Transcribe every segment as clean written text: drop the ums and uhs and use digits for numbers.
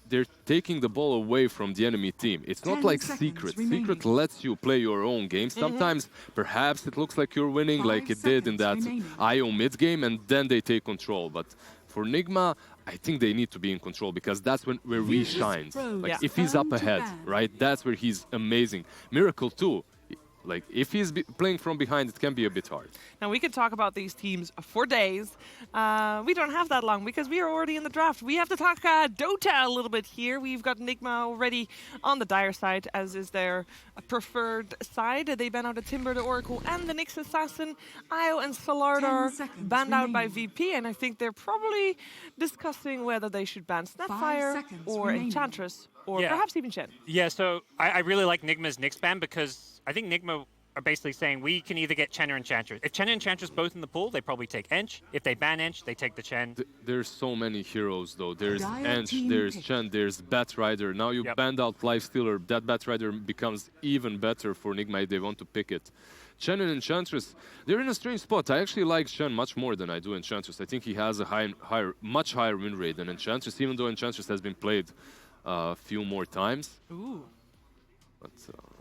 they're taking the ball away from the enemy team. It's not like Secret. Secret lets you play your own game. Sometimes, perhaps it looks like you're winning, like it did in that IO mid game, and then they take control. But for Nigma, I think they need to be in control because that's where he shines. Like if he's up ahead, right? That's where he's amazing. Miracle too. Like, if he's playing from behind, it can be a bit hard. Now, we could talk about these teams for days. We don't have that long because we are already in the draft. We have to talk Dota a little bit here. We've got Nigma already on the dire side, as is their preferred side. They ban out the Timber, the Oracle, and the Nyx Assassin. Io and Solardo are banned out by VP, and I think they're probably discussing whether they should ban Snapfire or Enchantress, or perhaps even Shen. Yeah, so I really like Nigma's Nyx ban because I think Nigma are basically saying we can either get Chen or Enchantress. If Chen and Enchantress both in the pool, they probably take Ench. If they ban Ench, they take the Chen. There's so many heroes though. There's Ench, there's Chen, there's Batrider. Now you banned out Lifestealer. That Batrider becomes even better for Nigma if they want to pick it. Chen and Enchantress, they're in a strange spot. I actually like Chen much more than I do Enchantress. I think he has a much higher win rate than Enchantress, even though Enchantress has been played a few more times. Ooh. But,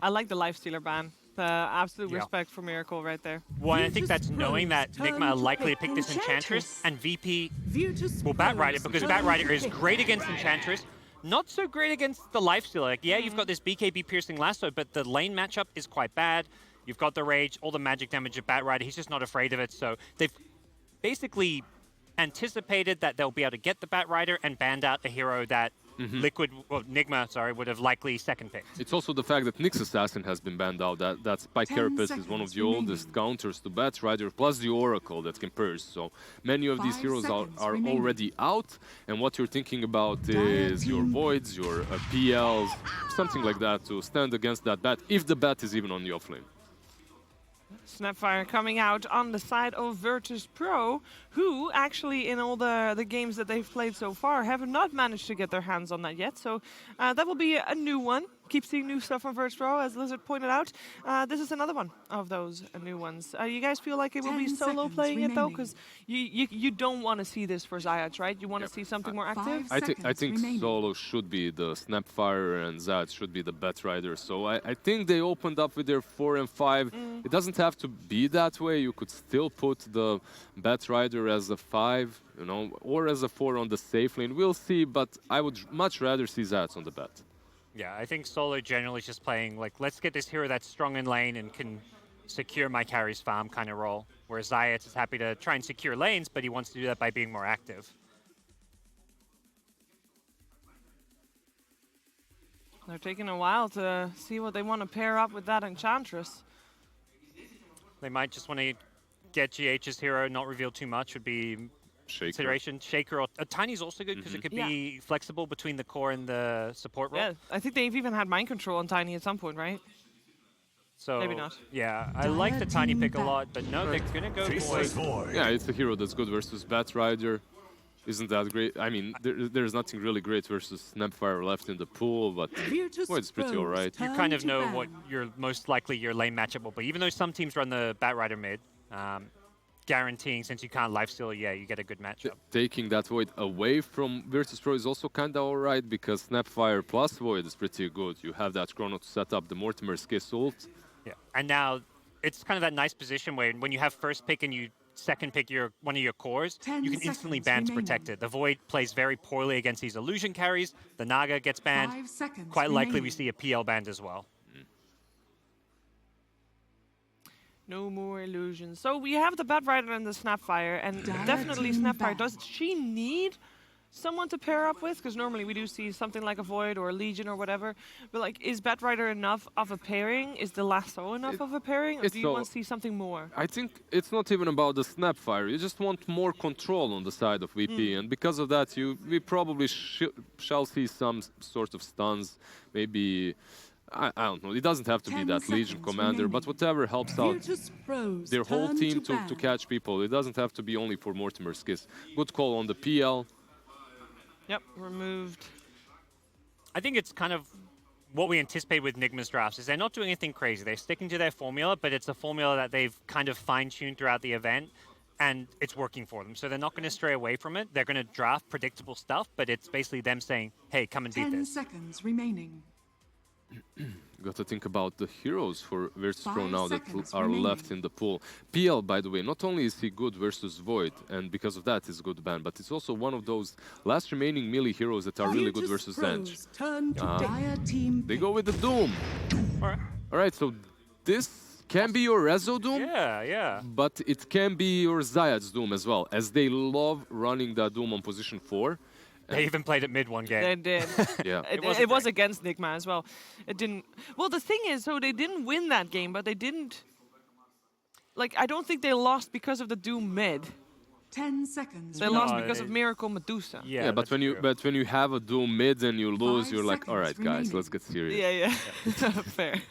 I like the Lifestealer ban. Absolute respect for Miracle right there. Well, I think that's knowing that Nigma are likely to pick this Enchantress, and VP will Batrider because Batrider is great against Enchantress, not so great against the Lifestealer. Like, yeah, you've got this BKB piercing lasso, but the lane matchup is quite bad. You've got the rage, all the magic damage of Batrider. He's just not afraid of it. So they've basically anticipated that they'll be able to get the Batrider and banned out a hero that Nigma, sorry, would have likely second picked. It's also the fact that Nyx Assassin has been banned out. That Spike Carapace is one of the oldest counters to Batrider, plus the Oracle that can purge. So many of these heroes are already out, and what you're thinking about is your Voids, your PLs, something like that to stand against that bat, if the bat is even on the offlane. Snapfire coming out on the side of Virtus.pro, who actually in all the games that they've played so far have not managed to get their hands on that yet. So that will be a new one. Keep seeing new stuff on Virtus.pro, as Lizard pointed out. This is another one of those new ones. You guys feel like it will be solo playing it though? Because you don't want to see this for Zayats, right? You want to see something more active? I think solo should be the Snapfire and Zayats should be the Batrider. So I think they opened up with their 4 and 5. It doesn't have to be that way. You could still put the Batrider as a 5, you know, or as a 4 on the safe lane. We'll see, but I would much rather see Zayats on the bat. Yeah, I think solo generally is just playing like, let's get this hero that's strong in lane and can secure my carry's farm kind of role. Whereas Zayats is happy to try and secure lanes, but he wants to do that by being more active. They're taking a while to see what they want to pair up with that Enchantress. They might just want to get GH's hero, not reveal too much, would be consideration. Shaker or Tiny's also good because it could be flexible between the core and the support role. Yeah, I think they've even had mind control on Tiny at some point, right? So maybe not. Yeah, I like the Tiny pick a lot, but no, they're gonna go Void. Yeah, it's a hero that's good versus Batrider. Isn't that great? I mean, there's nothing really great versus Snapfire left in the pool, but Void's pretty alright. You kind of know what your most likely your lane matchup will be. Even though some teams run the Batrider mid, guaranteeing since you can't lifesteal, you get a good matchup. Taking that Void away from Virtus.pro is also kind of alright because Snapfire plus Void is pretty good. You have that Chrono to set up the Mortimer's Kiss ult. Yeah, and now it's kind of that nice position where when you have first pick and you second pick one of your cores, you can instantly ban Protected. The Void plays very poorly against these illusion carries. The Naga gets banned. Quite likely we see a PL banned as well. No more illusions. So we have the Batrider and the Snapfire, and definitely Snapfire. Does she need someone to pair up with? Because normally we do see something like a Void or a Legion or whatever. But like, is Batrider enough of a pairing? Is the Lasso enough of a pairing? Or do you want to see something more? I think it's not even about the Snapfire. You just want more control on the side of VP. And because of that, we probably shall see some sort of stuns. Maybe... I don't know, it doesn't have to be that Legion commander, but whatever helps out their whole team to catch people. It doesn't have to be only for Mortimer's Kiss. Good call on the PL. Yep, removed. I think it's kind of what we anticipate with Nigma's drafts is they're not doing anything crazy. They're sticking to their formula, but it's a formula that they've kind of fine-tuned throughout the event. and it's working for them. So they're not going to stray away from it. They're going to draft predictable stuff, but it's basically them saying, hey, come and beat 10 this. seconds remaining. Got to think about the heroes for Virtus.pro 5 now that seconds are remaining. left in the pool. PL, by the way, not only is he good versus Void, and because of that is good ban, but it's also one of those last remaining melee heroes that are really good versus Zench. Turn to dire team They go with the Doom. All right. All right, so this can be your Rezo Doom, Yeah. but it can be your Zayad's Doom as well, as they love running that Doom on position 4. They even played at mid one game. They did. Yeah. It was against Nigma as well. It didn't. Well, the thing is, so they didn't win that game, but they didn't. Like, I don't think they lost because of the Doom mid. 10 seconds. They lost because of Miracle Medusa. Yeah, Yeah, but when you have a Doom mid and you lose, 5 you're like, all right, seconds guys, remaining. let's get serious. Yeah. Fair.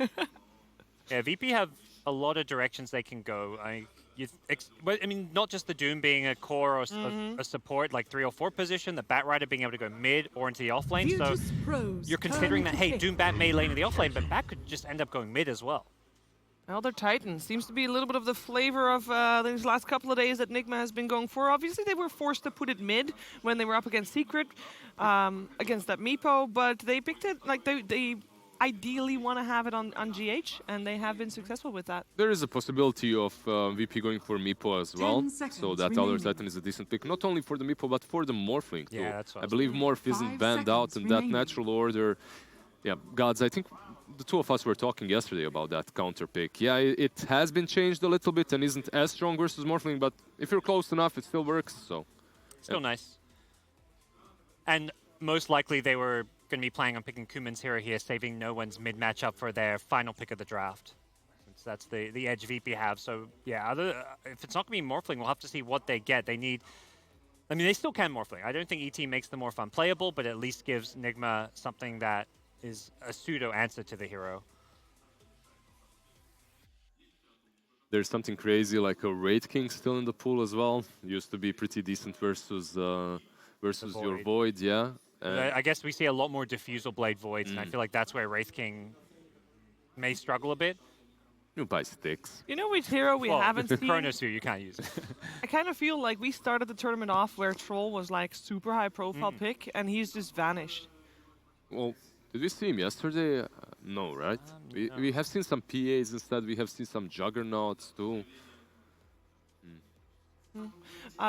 Yeah, VP have a lot of directions they can go. I mean, not just the Doom being a core or a support, like 3 or 4 position, the Bat Rider being able to go mid or into the offlane. So you're considering that, hey, Doom Bat may lane in the offlane, but Bat could just end up going mid as well. Elder Titan seems to be a little bit of the flavor of these last couple of days that Nigma has been going for. Obviously, they were forced to put it mid when they were up against Secret, against that Meepo, but they picked it, like, they ideally want to have it on GH, and they have been successful with that. There is a possibility of VP going for Meepo as well, 10 so seconds that Elder remaining. Titan is a decent pick, not only for the Meepo, but for the Morphling too. Yeah, that's what I I was believe thinking. Morph isn't 5 banned out seconds in that remaining. natural order. Yeah, gods, I think the two of us were talking yesterday about that counter pick. Yeah, it has been changed a little bit and isn't as strong versus Morphling, but if you're close enough, it still works, so. Still nice. And most likely they were going to be planning on picking Kuman's hero here, saving no one's mid matchup for their final pick of the draft. Since that's the edge VP have. So yeah, if it's not going to be Morphling, we'll have to see what they get. They need. I mean, they still can Morphling. I don't think ET makes the Morph unplayable, but at least gives Nigma something that is a pseudo answer to the hero. There's something crazy like a Wraith King still in the pool as well. Used to be pretty decent versus your Void. Void, yeah. I guess we see a lot more Diffusal Blade Voids, and I feel like that's where Wraith King may struggle a bit. You buy sticks. You know which hero we haven't seen? Chronosphere, you can't use it. I kind of feel like we started the tournament off where Troll was like super high profile pick, and he's just vanished. Well, did we see him yesterday? No, right? No. We have seen some PAs instead. We have seen some Juggernauts too.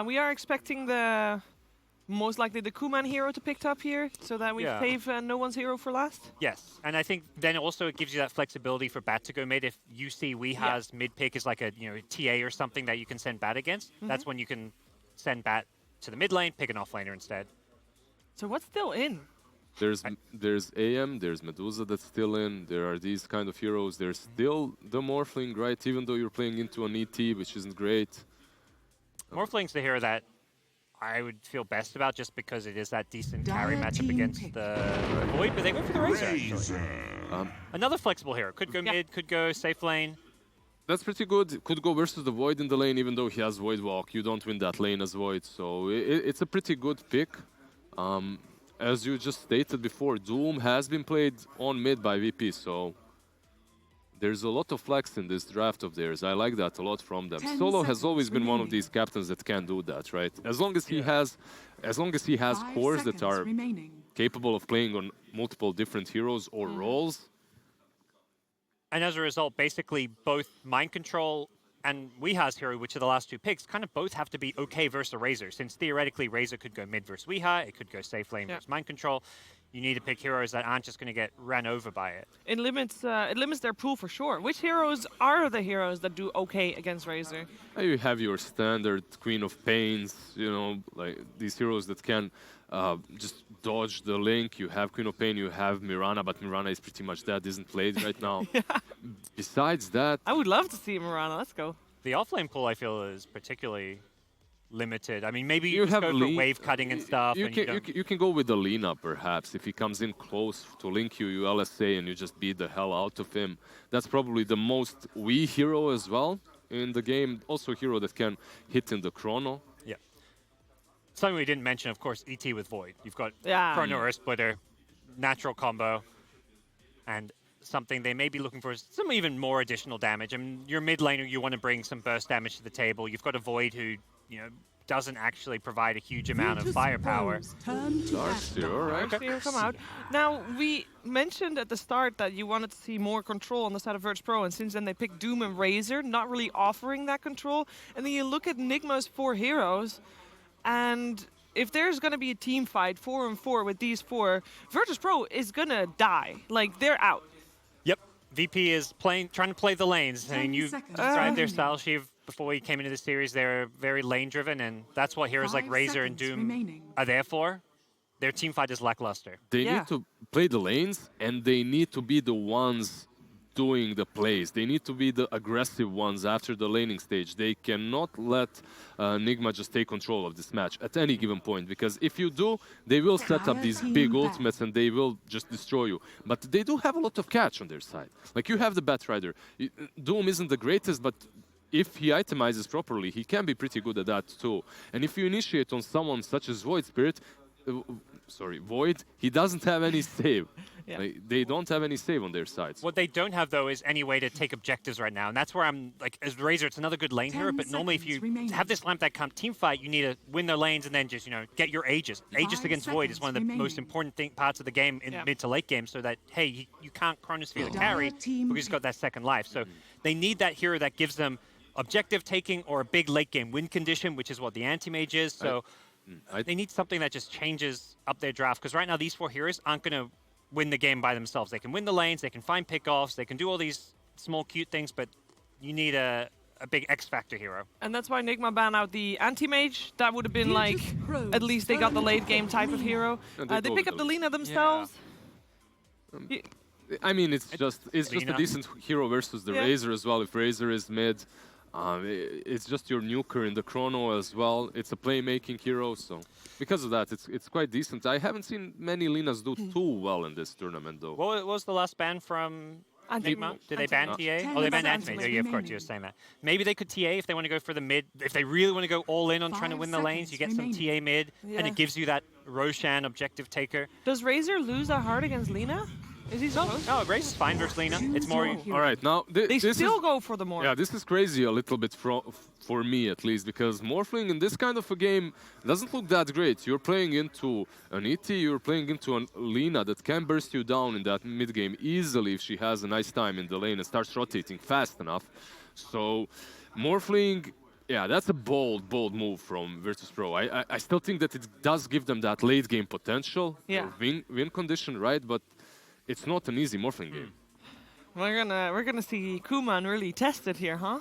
We are expecting most likely the Kuman hero to pick up here, so that we Yeah. save no one's hero for last. Yes, and I think then also it gives you that flexibility for Bat to go mid. If you see has mid pick is like a TA or something that you can send Bat against, that's when you can send Bat to the mid lane, pick an offlaner instead. So what's still in? There's AM, there's Medusa that's still in. There are these kind of heroes. There's still the Morphling, right? Even though you're playing into an ET, which isn't great. Morphling's the hero that I would feel best about just because it is that decent carry Dire matchup team against pick. the Void, but they went for the Razor actually. Another flexible hero. Could go mid, could go safe lane. That's pretty good. Could go versus the Void in the lane, even though he has Void Walk. You don't win that lane as Void, so it's a pretty good pick. As you just stated before, Doom has been played on mid by VP, so there's a lot of flex in this draft of theirs. I like that a lot from them. 10 Solo has seconds always been one of remaining. these captains that can do that, right? As long as he has 5 cores that seconds are remaining. capable of playing on multiple different heroes or roles. And as a result, basically both Mind Control and Weeha's hero, which are the last two picks, kind of both have to be okay versus Razor, since theoretically Razor could go mid versus Weeha, it could go safe lane versus Mind Control. You need to pick heroes that aren't just going to get ran over by it. It limits their pool for sure. Which heroes are the heroes that do okay against Razor? You have your standard Queen of Pains, like these heroes that can just dodge the link. You have Queen of Pain, you have Mirana, but Mirana is pretty much dead, isn't played right now. Besides that, I would love to see Mirana. Let's go. The offlane pool, I feel, is particularly limited. I mean, maybe you you just have go for Lee- wave cutting and stuff. You and can, don't- you can go with the Lina, perhaps. If he comes in close to link you, you LSA and you just beat the hell out of him. That's probably the most Wii hero as well in the game. Also a hero that can hit in the chrono. Yeah. Something we didn't mention, of course, ET with Void. You've got Yeah. Chrono Earth Splitter, natural combo, and something. They may be looking for some even more additional damage. I mean, your mid laner, you want to bring some burst damage to the table. You've got a Void who, doesn't actually provide a huge amount of firepower. Darkseer come out. Now, we mentioned at the start that you wanted to see more control on the side of Virtus.pro, and since then they picked Doom and Razor, not really offering that control. And then you look at Nigma's 4 heroes, and if there's going to be a team fight 4-on-4 with these 4, Virtus.pro is going to die. Like, they're out. Yep. VP is trying to play the lanes. I mean, you described their style, Shiv, before we came into the series. They're very lane-driven, and that's what heroes like Razor and Doom are there for. Their team fight is lackluster. They need to play the lanes, and they need to be the ones doing the plays. They need to be the aggressive ones after the laning stage. They cannot let Nigma just take control of this match at any given point, because if you do, they will set up these big ultimates and they will just destroy you. But they do have a lot of catch on their side. Like, you have the Batrider. Doom isn't the greatest, but if he itemizes properly, he can be pretty good at that too. And if you initiate on someone such as Void Spirit, Void, he doesn't have any save. Yeah. Like, they don't have any save on their sides. What they don't have, though, is any way to take objectives right now. And that's where I'm, like, as Razor, it's another good lane hero, but normally if you have this lamp that team fight, you need to win their lanes and then just, get your Aegis. Aegis against Void is one of the most important parts of the game in mid to late game, so that, hey, you can't Chronosphere the carry because he's got that second life. So they need that hero that gives them objective taking or a big late game win condition, which is what the anti-mage is. So they need something that just changes up their draft, because right now these 4 heroes aren't going to win the game by themselves. They can win the lanes, they can find pickoffs, they can do all these small cute things, but you need a big X-Factor hero. And that's why Nigma banned out the anti-mage. That would have been like, at least they got the late game type of hero. They pick up the Lina themselves. Yeah. I mean, it's just a decent hero versus the Razor as well. If Razor is mid, it's just your nuker in the chrono as well. It's a playmaking hero, so because of that, it's quite decent. I haven't seen many Linas do too well in this tournament, though. What was the last ban from Nigma? Did they ban TA? Oh, they banned Anti-Mage. Yeah, of course, you were saying that. Maybe they could TA if they want to go for the mid. If they really want to go all in on trying to win the lanes, you get some TA mid, and it gives you that Roshan objective taker. Does Razor lose that hard against Lina? Is he supposed to? No, Razor's fine versus Lina. It's more... All right, now... They still go for the Morph. Yeah, this is crazy a little bit for me, at least, because Morphling in this kind of a game doesn't look that great. You're playing into an ET, you're playing into a Lina that can burst you down in that mid-game easily if she has a nice time in the lane and starts rotating fast enough. So, Morphling... Yeah, that's a bold move from Virtus.pro. I still think that it does give them that late game potential, win condition, right? But it's not an easy Morphling game. We're gonna see Kuman really tested here, huh?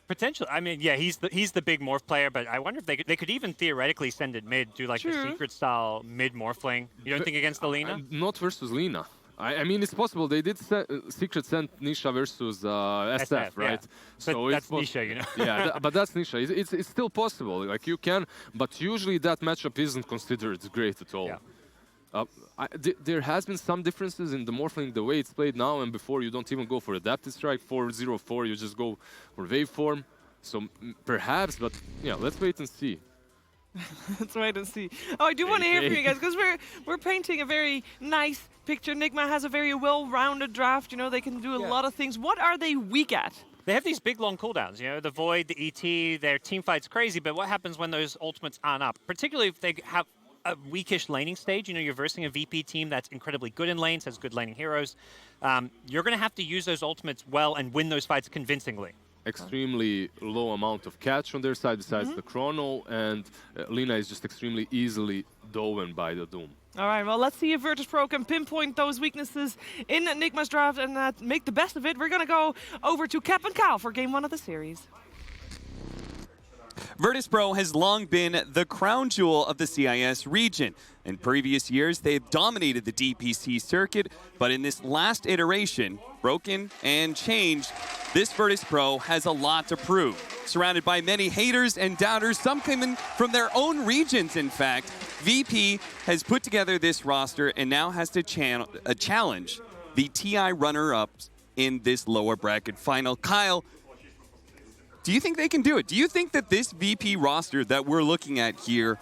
Potential. I mean, yeah, he's the big morph player, but I wonder if they could even theoretically send it mid, do like a secret style mid morphling. You don't think against the Lina? Not versus Lina. I mean, it's possible. They did secret send Nisha versus SF, right? Yeah. So that's Nisha, Yeah, but that's Nisha. It's still possible. Like, you can, but usually that matchup isn't considered great at all. Yeah. There has been some differences in the Morphling, the way it's played now and before. You don't even go for Adaptive Strike 4-0-4. You just go for Waveform. So perhaps, but yeah, let's wait and see. Let's wait and see. Oh, I do want to hear from you guys, because we're painting a very nice picture. Nigma has a very well-rounded draft. They can do a lot of things. What are they weak at? They have these big long cooldowns. The Void, the ET, their team fight's crazy, but what happens when those ultimates aren't up? Particularly if they have a weakish laning stage. You're versing a VP team that's incredibly good in lanes, has good laning heroes. You're going to have to use those ultimates well and win those fights convincingly. Extremely low amount of catch on their side besides the chrono, and Lina is just extremely easily doven by the Doom. All right, well, let's see if Virtus.pro can pinpoint those weaknesses in Nigma's draft and make the best of it. We're going to go over to Cap and Cal for game 1 of the series. Virtus.pro has long been the crown jewel of the CIS region. In previous years, they've dominated the DPC circuit, but in this last iteration, broken and changed, this Virtus.pro has a lot to prove. Surrounded by many haters and doubters, some coming from their own regions, in fact, VP has put together this roster and now has to challenge the TI runner-ups in this lower bracket final. Kyle, do you think they can do it? Do you think that this VP roster that we're looking at here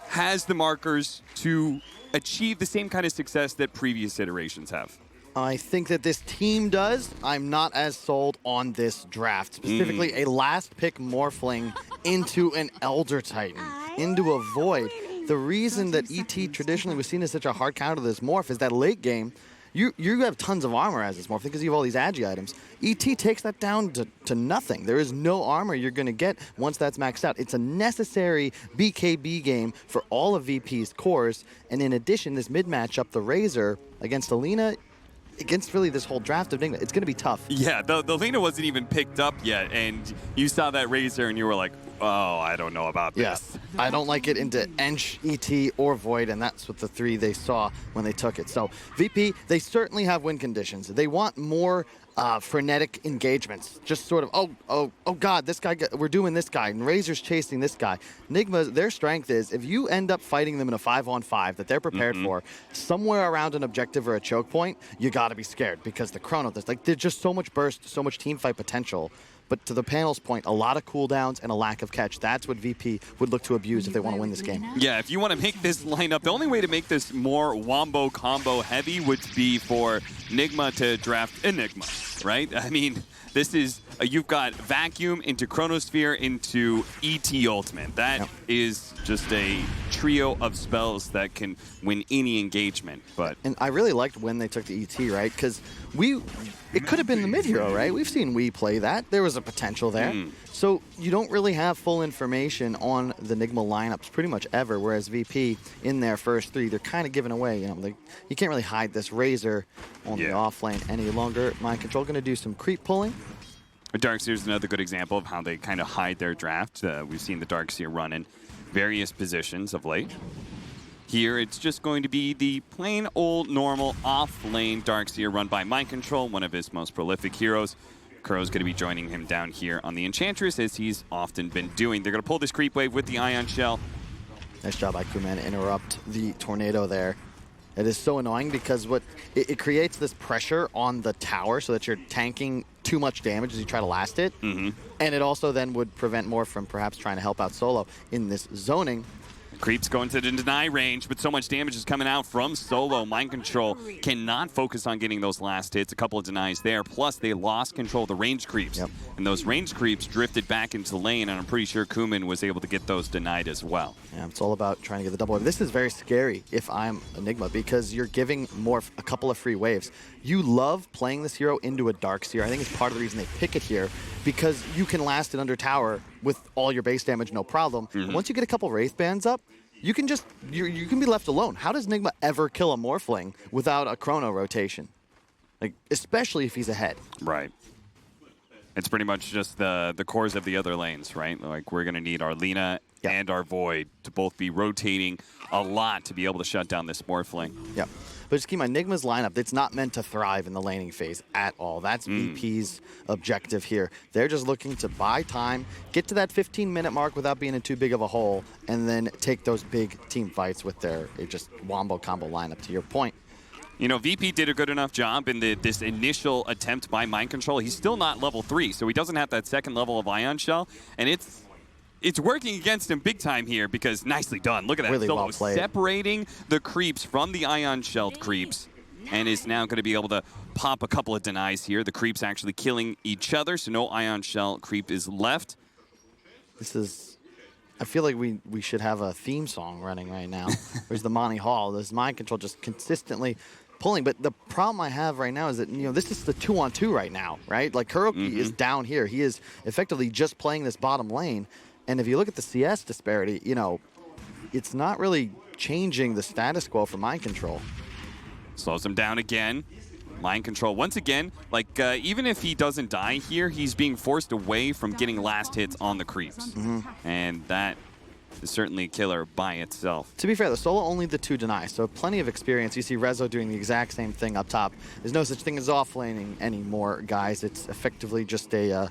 has the markers to achieve the same kind of success that previous iterations have? I think that this team does. I'm not as sold on this draft. Specifically, a last pick Morphling into an Elder Titan, into a Void. The reason that ET traditionally was seen as such a hard counter to this Morph is that late game, you have tons of armor as this Morph because you have all these agi items. ET takes that down to nothing. There is no armor you're going to get once that's maxed out. It's a necessary BKB game for all of VP's cores. And in addition, this mid matchup, the Razor against Alina, against really this whole draft of Nigma, it's going to be tough. Yeah, the Lina wasn't even picked up yet, and you saw that Razor and you were like, oh, I don't know about this. Yes, I don't like it into Ench, ET, or Void, and that's what the three they saw when they took it. So VP, they certainly have win conditions. They want more frenetic engagements. Just sort of, oh God, this guy, we're doing this guy, and Razor's chasing this guy. Nigma, their strength is if you end up fighting them in a 5-on-5 that they're prepared for, somewhere around an objective or a choke point, you got to be scared because the chrono, there's just so much burst, so much team fight potential. But to the panel's point, a lot of cooldowns and a lack of catch. That's what VP would look to abuse if they want to win this game. Yeah, if you want to make this lineup, the only way to make this more wombo combo heavy would be for Nigma to draft Enigma, right? I mean, this is, you've got Vacuum into Chronosphere into ET Ultimate. That is just a trio of spells that can win any engagement. And I really liked when they took the ET, right? Because it could have been the mid-hero, right? We've seen WePlay that. There was a potential there. So you don't really have full information on the Nigma lineups pretty much ever, whereas VP in their first three, they're kind of giving away. You know, you can't really hide this Razor on the off lane any longer. Mind Control going to do some creep pulling. Darkseer is another good example of how they kind of hide their draft. We've seen the Darkseer run in various positions of late. Here, it's just going to be the plain old normal off-lane Darkseer run by Mind Control, one of his most prolific heroes. Crow's going to be joining him down here on the Enchantress, as he's often been doing. They're going to pull this creep wave with the Ion Shell. Nice job by Kuman to interrupt the tornado there. It is so annoying because it creates this pressure on the tower so that you're tanking too much damage as you try to last it. And it also then would prevent more from perhaps trying to help out Solo in this zoning. Creep's going to the deny range, but so much damage is coming out from Solo. Mind Control cannot focus on getting those last hits. A couple of denies there. Plus, they lost control of the range creeps. And those range creeps drifted back into the lane, and I'm pretty sure Kuman was able to get those denied as well. Yeah, it's all about trying to get the double wave. This is very scary if I'm Enigma because you're giving Morph a couple of free waves. You love playing this hero into a Darkseer. I think it's part of the reason they pick it here because you can last it under tower with all your base damage, no problem. Once you get a couple Wraith Bands up, you can just, you can be left alone. How does Nigma ever kill a Morphling without a chrono rotation? Like, especially if he's ahead. Right. It's pretty much just the cores of the other lanes, right? Like, we're going to need our Lina and our Void to both be rotating a lot to be able to shut down this Morphling. Yep. But just keep in mind, Nigma's lineup, it's not meant to thrive in the laning phase at all. That's VP's objective here. They're just looking to buy time, get to that 15-minute mark without being in too big of a hole, and then take those big team fights with their just wombo combo lineup, to your point. You know, VP did a good enough job in this initial attempt by Mind Control. He's still not level 3, so he doesn't have that second level of Ion Shell, and it's working against him big time here because nicely done. Look at that. Really Solo well played. Separating the creeps from the Ion Shelled creeps and is now going to be able to pop a couple of denies here. The creeps actually killing each other, so no Ion Shell creep is left. This is, I feel like we should have a theme song running right now. Where's the Monty Hall? This Mind Control just consistently pulling. But the problem I have right now is that, you know, this is the 2-on-2 right now, right? Like, Kuroki is down here. He is effectively just playing this bottom lane. And if you look at the CS disparity, you know, it's not really changing the status quo for Mind Control. Slows him down again. Mind Control, once again, like, even if he doesn't die here, he's being forced away from getting last hits on the creeps. And that is certainly a killer by itself. To be fair, the Solo only the 2 denies, so plenty of experience. You see Rezo doing the exact same thing up top. There's no such thing as offlaning anymore, guys. It's effectively just a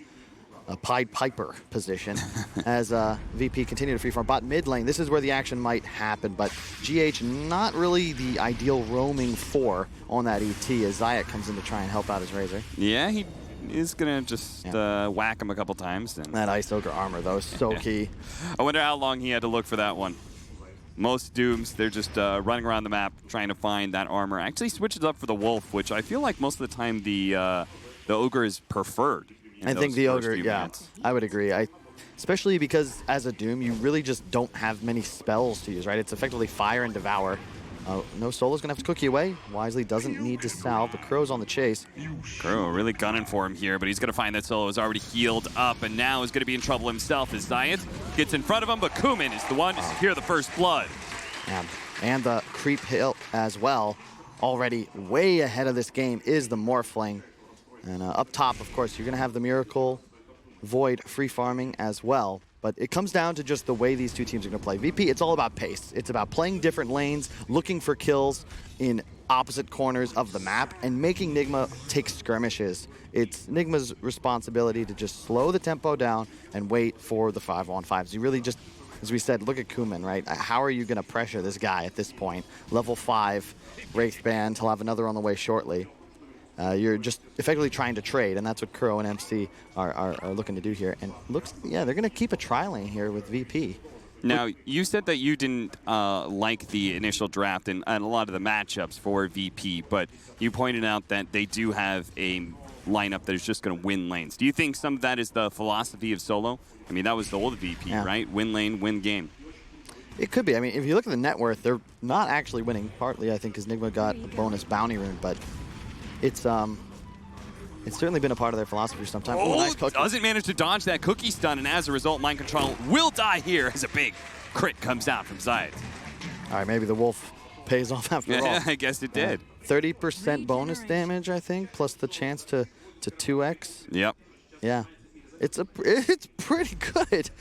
Pied Piper position as VP continue to freeform. Bot mid lane, this is where the action might happen, but GH not really the ideal roaming 4 on that ET as Zayat comes in to try and help out his Razor. Yeah, he is going to just whack him a couple times. And that Ice Ogre armor, though, is so key. I wonder how long he had to look for that one. Most Dooms, they're just running around the map trying to find that armor. Actually switches up for the Wolf, which I feel like most of the time the Ogre is preferred. I think the Ogre, yeah, I would agree. Especially because as a Doom, you really just don't have many spells to use, right? It's effectively Fire and Devour. No Solo's gonna have to cookie away. Wisely doesn't need to salve. The Crow's on the chase. Crow really gunning for him here, but he's gonna find that Solo is already healed up and now is gonna be in trouble himself as Zayat gets in front of him, but Kuman is the one to secure the first blood. And the creep hill as well. Already way ahead of this game is the Morphling. And up top, of course, you're gonna have the Miracle, Void free farming as well. But it comes down to just the way these two teams are going to play. VP, it's all about pace. It's about playing different lanes, looking for kills in opposite corners of the map, and making Nigma take skirmishes. It's Nigma's responsibility to just slow the tempo down and wait for the 5-on-5s. You really just, as we said, look at Kuman, right? How are you going to pressure this guy at this point? Level 5, Wraith Band, he'll have another on the way shortly. You're just effectively trying to trade, and that's what Crow and MC are looking to do here. And looks, yeah, they're going to keep a tri-lane here with VP. Now, you said that you didn't like the initial draft and a lot of the matchups for VP, but you pointed out that they do have a lineup that is just going to win lanes. Do you think some of that is the philosophy of Solo? I mean, that was the old VP, yeah, right? Win lane, win game. It could be. I mean, if you look at the net worth, they're not actually winning, partly, I think, because Nigma got a bonus bounty rune, but it's certainly been a part of their philosophy for some time. Oh, nice cookie. Doesn't manage to dodge that cookie stun, and as a result, Mind Control will die here as a big crit comes out from Zayat. All right, maybe the Wolf pays off after all. I guess it did. 30% bonus damage, I think, plus the chance to 2x. Yep. Yeah, it's pretty good.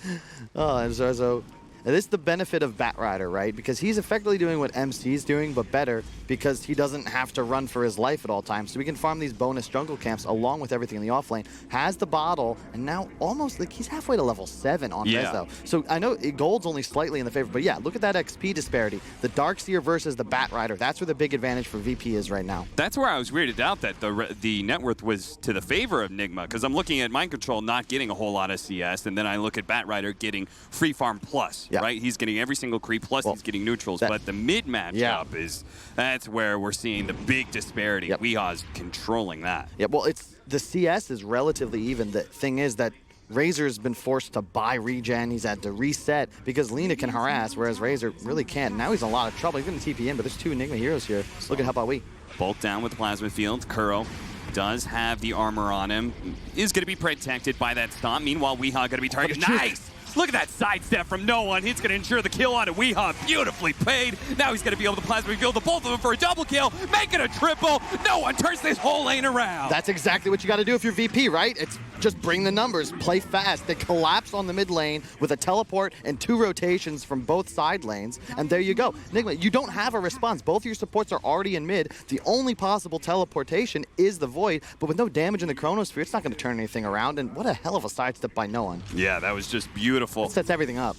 Oh, and so this is the benefit of Batrider, right? Because he's effectively doing what MC's doing, but better, because he doesn't have to run for his life at all times. So we can farm these bonus jungle camps along with everything in the offlane. Has the bottle, and now almost like he's halfway to level 7 on Rezo. So I know gold's only slightly in the favor, but yeah, look at that XP disparity. The Darkseer versus the Batrider. That's where the big advantage for VP is right now. That's where I was weirded out that the net worth was to the favor of Nigma, because I'm looking at Mind Control not getting a whole lot of CS, and then I look at Batrider getting free farm plus. Yeah. Right? He's getting every single creep, plus he's getting neutrals. But the mid matchup that's where we're seeing the big disparity. WeHa's controlling that. Yeah, well, it's the CS is relatively even. The thing is that Razor's been forced to buy regen. He's had to reset because Lina can harass, whereas Razor really can't. Now he's in a lot of trouble. He's going to TP in, but there's two Nigma heroes here. Look at how about we. Bolt down with the Plasma Field. Kuro does have the armor on him. Is going to be protected by that stomp. Meanwhile, WeHa going to be targeted. Nice! Look at that sidestep from no one. He's going to ensure the kill on WeHa. Beautifully played. Now he's going to be able to Plasma Field the both of them for a double kill. Make it a triple. No one turns this whole lane around. That's exactly what you got to do if you're VP, right? It's just bring the numbers, play fast. They collapse on the mid lane with a teleport and 2 rotations from both side lanes, and there you go. Nigma, you don't have a response. Both your supports are already in mid. The only possible teleportation is the Void, but with no damage in the Chronosphere, it's not going to turn anything around, and what a hell of a sidestep by no one. Yeah, that was just beautiful. That sets everything up.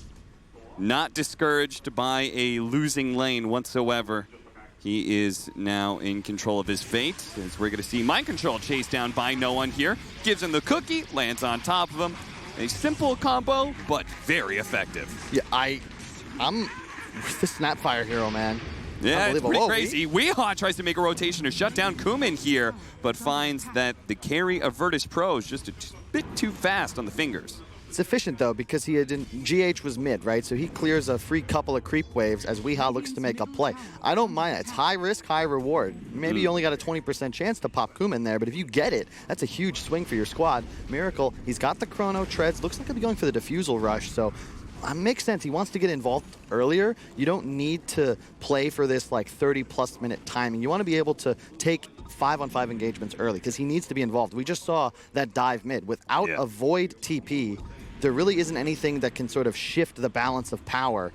Not discouraged by a losing lane whatsoever. He is now in control of his fate, as we're going to see Mind Control chased down by no one here. Gives him the cookie, lands on top of him. A simple combo, but very effective. Yeah, I'm the Snapfire hero, man. Yeah, it's pretty crazy. WeHa tries to make a rotation to shut down Kuman here, but finds that the carry of Virtus.pro is just a bit too fast on the fingers. It's efficient, though, because GH was mid, right? So he clears a free couple of creep waves as WeHa looks to make a play. I don't mind it. It's high risk, high reward. Maybe you only got a 20% chance to pop Kuman there, but if you get it, that's a huge swing for your squad. Miracle, he's got the chrono treads. Looks like he'll be going for the diffusal rush, so makes sense. He wants to get involved earlier. You don't need to play for this like 30-plus minute timing. You want to be able to take 5-on-5 engagements early because he needs to be involved. We just saw that dive mid. Without a Void TP, there really isn't anything that can sort of shift the balance of power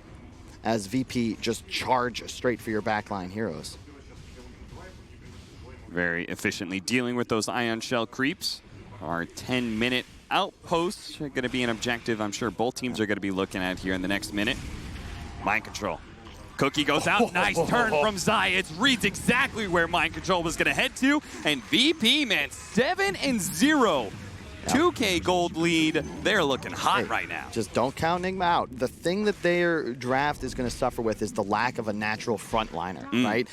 as VP just charge straight for your backline heroes. Very efficiently dealing with those Ion Shell creeps. Our 10-minute outposts are going to be an objective I'm sure both teams are going to be looking at here in the next minute. Mind Control. Cookie goes out. Nice turn from Zayat. Reads exactly where Mind Control was going to head to. And VP, man, 7-0 2K gold lead. They're looking hot right now. Just don't count Nigma out. The thing that their draft is going to suffer with is the lack of a natural frontliner, right?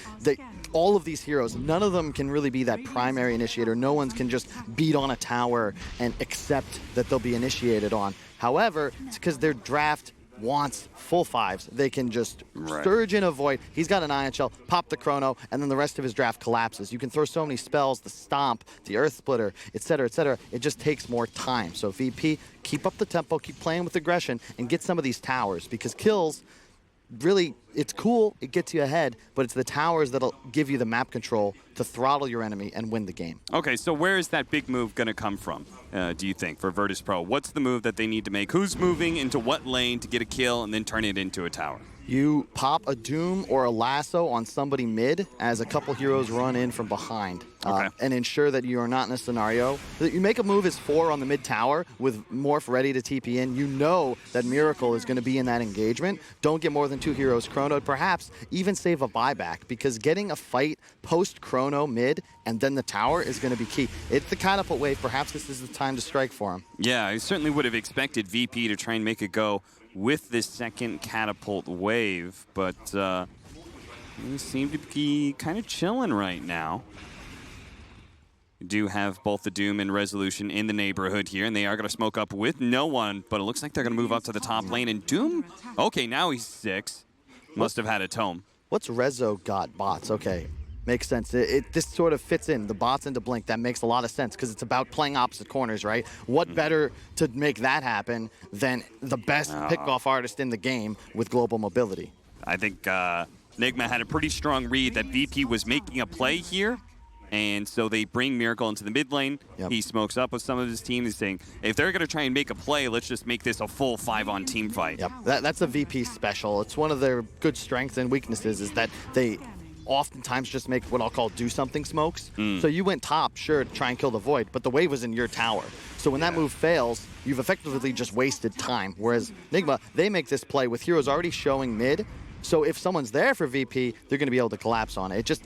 All of these heroes, none of them can really be that primary initiator. No one can just beat on a tower and accept that they'll be initiated on. However, it's because their draft wants full fives. They can just surge in a void. He's got an IHL, pop the chrono, and then the rest of his draft collapses. You can throw so many spells, the stomp, the earth splitter, etc., etc. It just takes more time. So VP, keep up the tempo, keep playing with aggression, and get some of these towers, because kills, really, it's cool, it gets you ahead, but it's the towers that'll give you the map control to throttle your enemy and win the game. Okay, so where is that big move going to come from, do you think, for Virtus.pro? What's the move that they need to make? Who's moving into what lane to get a kill and then turn it into a tower? You pop a Doom or a Lasso on somebody mid as a couple heroes run in from behind and ensure that you are not in a scenario that you make a move as 4 on the mid tower with Morph ready to TP in. You know that Miracle is going to be in that engagement. Don't get more than 2 heroes chronoed. Perhaps even save a buyback, because getting a fight post chrono mid and then the tower is going to be key. It's the catapult wave. Perhaps this is the time to strike for him. Yeah, I certainly would have expected VP to try and make a go with this second catapult wave, but we seem to be kind of chilling right now. We do have both the Doom and Resolution in the neighborhood here, and they are going to smoke up with no one, but it looks like they're going to move up to the top lane, and Doom, okay, now he's 6. Must have had a tome. What's Rezo got? Bots, okay. Makes sense. This sort of fits in. The bots into Blink, that makes a lot of sense, because it's about playing opposite corners, right? What better to make that happen than the best pick-off artist in the game with global mobility? I think Nigma had a pretty strong read that VP was making a play here, and so they bring Miracle into the mid lane. He smokes up with some of his team. He's saying, if they're going to try and make a play, let's just make this a full 5-on team fight. That's a VP special. It's one of their good strengths and weaknesses, is that they oftentimes just make what I'll call do something smokes. So you went top, sure, to try and kill the void, but the wave was in your tower. So when that move fails, you've effectively just wasted time. Whereas Nigma, they make this play with heroes already showing mid. So if someone's there for VP, they're going to be able to collapse on it. It just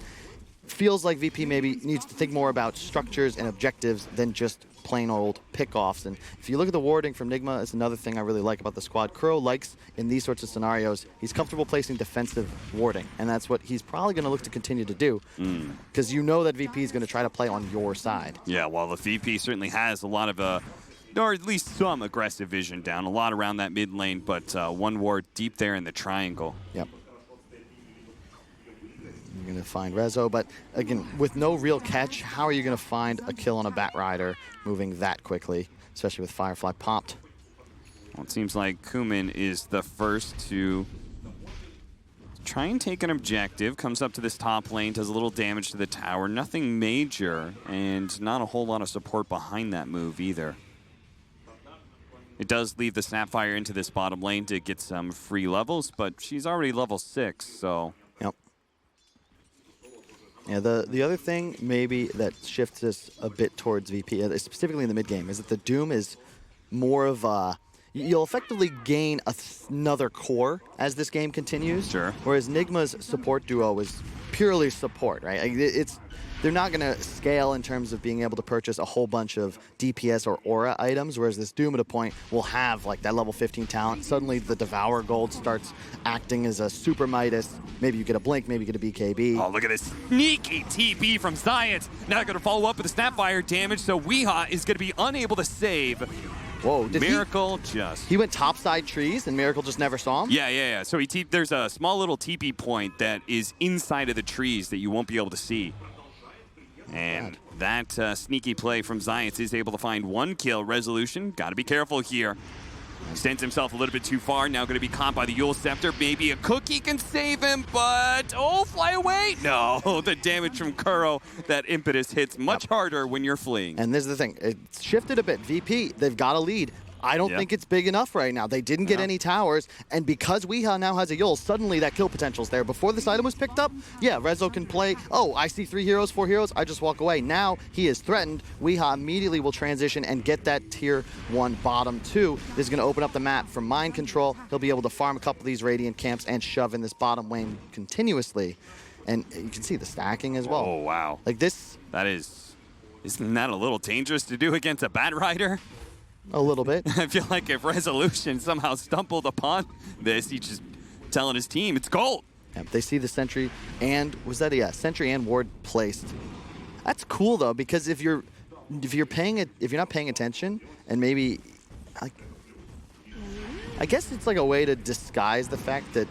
feels like VP maybe needs to think more about structures and objectives than just plain old pickoffs. And if you look at the warding from Nigma, it's another thing I really like about the squad. Crow likes, in these sorts of scenarios, he's comfortable placing defensive warding, and that's what he's probably going to look to continue to do, because you know that VP is going to try to play on your side. Yeah, well, the VP certainly has a lot of or at least some aggressive vision down, a lot around that mid lane, but one ward deep there in the triangle. You're going to find Rezo, but again, with no real catch, how are you going to find a kill on a Bat Rider moving that quickly, especially with Firefly popped? Well, it seems like Kuman is the first to try and take an objective, comes up to this top lane, does a little damage to the tower, nothing major, and not a whole lot of support behind that move either. It does leave the Sapphire into this bottom lane to get some free levels, but she's already level 6, so... Yeah, the other thing maybe that shifts us a bit towards VP, specifically in the mid game, is that the Doom is more of a... You'll effectively gain another core as this game continues. Sure. Whereas Nigma's support duo is purely support, right? They're not going to scale in terms of being able to purchase a whole bunch of DPS or aura items, whereas this Doom at a point will have like that level 15 talent. Suddenly the Devour Gold starts acting as a Super Midas. Maybe you get a Blink, maybe you get a BKB. Oh, look at this sneaky TP from Science. Now going to follow up with a Snapfire damage, so Weeha is going to be unable to save. Whoa, Miracle he went topside trees and Miracle just never saw him? Yeah. So there's a small little TP point that is inside of the trees that you won't be able to see. And that sneaky play from Science is able to find 1 kill. Resolution, got to be careful here. Extends himself a little bit too far, now going to be caught by the Yule Scepter. Maybe a cookie can save him, but oh, fly away. No, the damage from Kuro, that impetus hits much harder when you're fleeing. And this is the thing, it's shifted a bit. VP, they've got a lead. I don't think it's big enough right now. They didn't get any towers, and because Weeha now has a Yule, suddenly that kill potential's there. Before this item was picked up, yeah, Rezo can play, oh, I see 3 heroes, 4 heroes, I just walk away. Now he is threatened. Weeha immediately will transition and get that tier 1 bottom 2. This is going to open up the map for mind control. He'll be able to farm a couple of these Radiant camps and shove in this bottom lane continuously. And you can see the stacking as well. Oh, wow. Like this... That is Isn't that a little dangerous to do against a Bat Rider? A little bit. I feel like if Resolution somehow stumbled upon this, he's just telling his team it's gold. Yep, they see the sentry and sentry and ward placed. That's cool though, because if you're not paying attention and maybe like, I guess it's like a way to disguise the fact that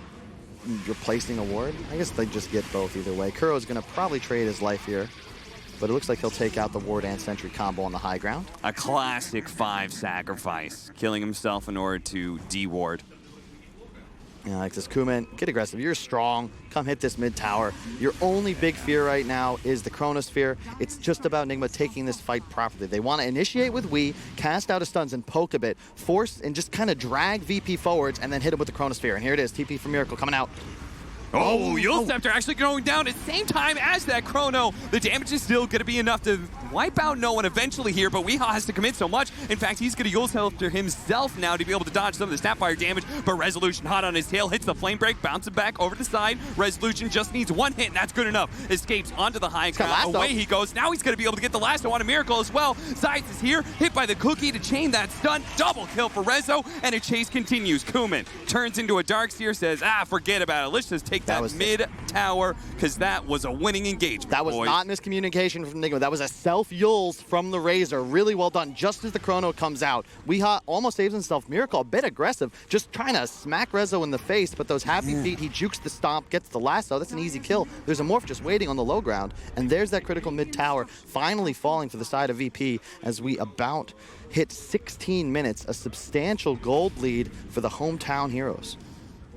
you're placing a ward. I guess they just get both either way. Kuro's gonna probably trade his life here, but it looks like he'll take out the ward and sentry combo on the high ground. A classic 5 sacrifice, killing himself in order to de-ward. Yeah, like this, Kuman, get aggressive. You're strong. Come hit this mid tower. Your only big fear right now is the Chronosphere. It's just about Nigma taking this fight properly. They want to initiate with Wii, cast out his stuns and poke a bit, force and just kind of drag VP forwards and then hit him with the Chronosphere. And here it is, TP for Miracle coming out. Oh, Eu-Scepter actually going down at the same time as that Chrono. The damage is still going to be enough to wipe out no one eventually here, but Weehaw has to commit so much. In fact, he's going to Eu-Scepter himself now to be able to dodge some of the Snapfire damage, but Resolution hot on his tail, hits the Flame Break, bounces back over the side. Resolution just needs one hit, and that's good enough. Escapes onto the high ground. Away he goes. Now he's going to be able to get the lasso on a Miracle as well. Zites is here, hit by the cookie to chain that stun. Double kill for Rezo, and a chase continues. Kuman turns into a Darkseer, says, forget about it. Let's just take that mid tower, because that was a winning engagement. That was not miscommunication from Nigma. That was a self-Yules from the Razor. Really well done. Just as the Chrono comes out, Weehaw almost saves himself. Miracle a bit aggressive, just trying to smack Rezo in the face, but those happy feet, he jukes the stomp, gets the lasso. That's an easy kill. There's a Morph just waiting on the low ground, and there's that critical mid tower finally falling to the side of VP as we about hit 16 minutes, a substantial gold lead for the hometown heroes.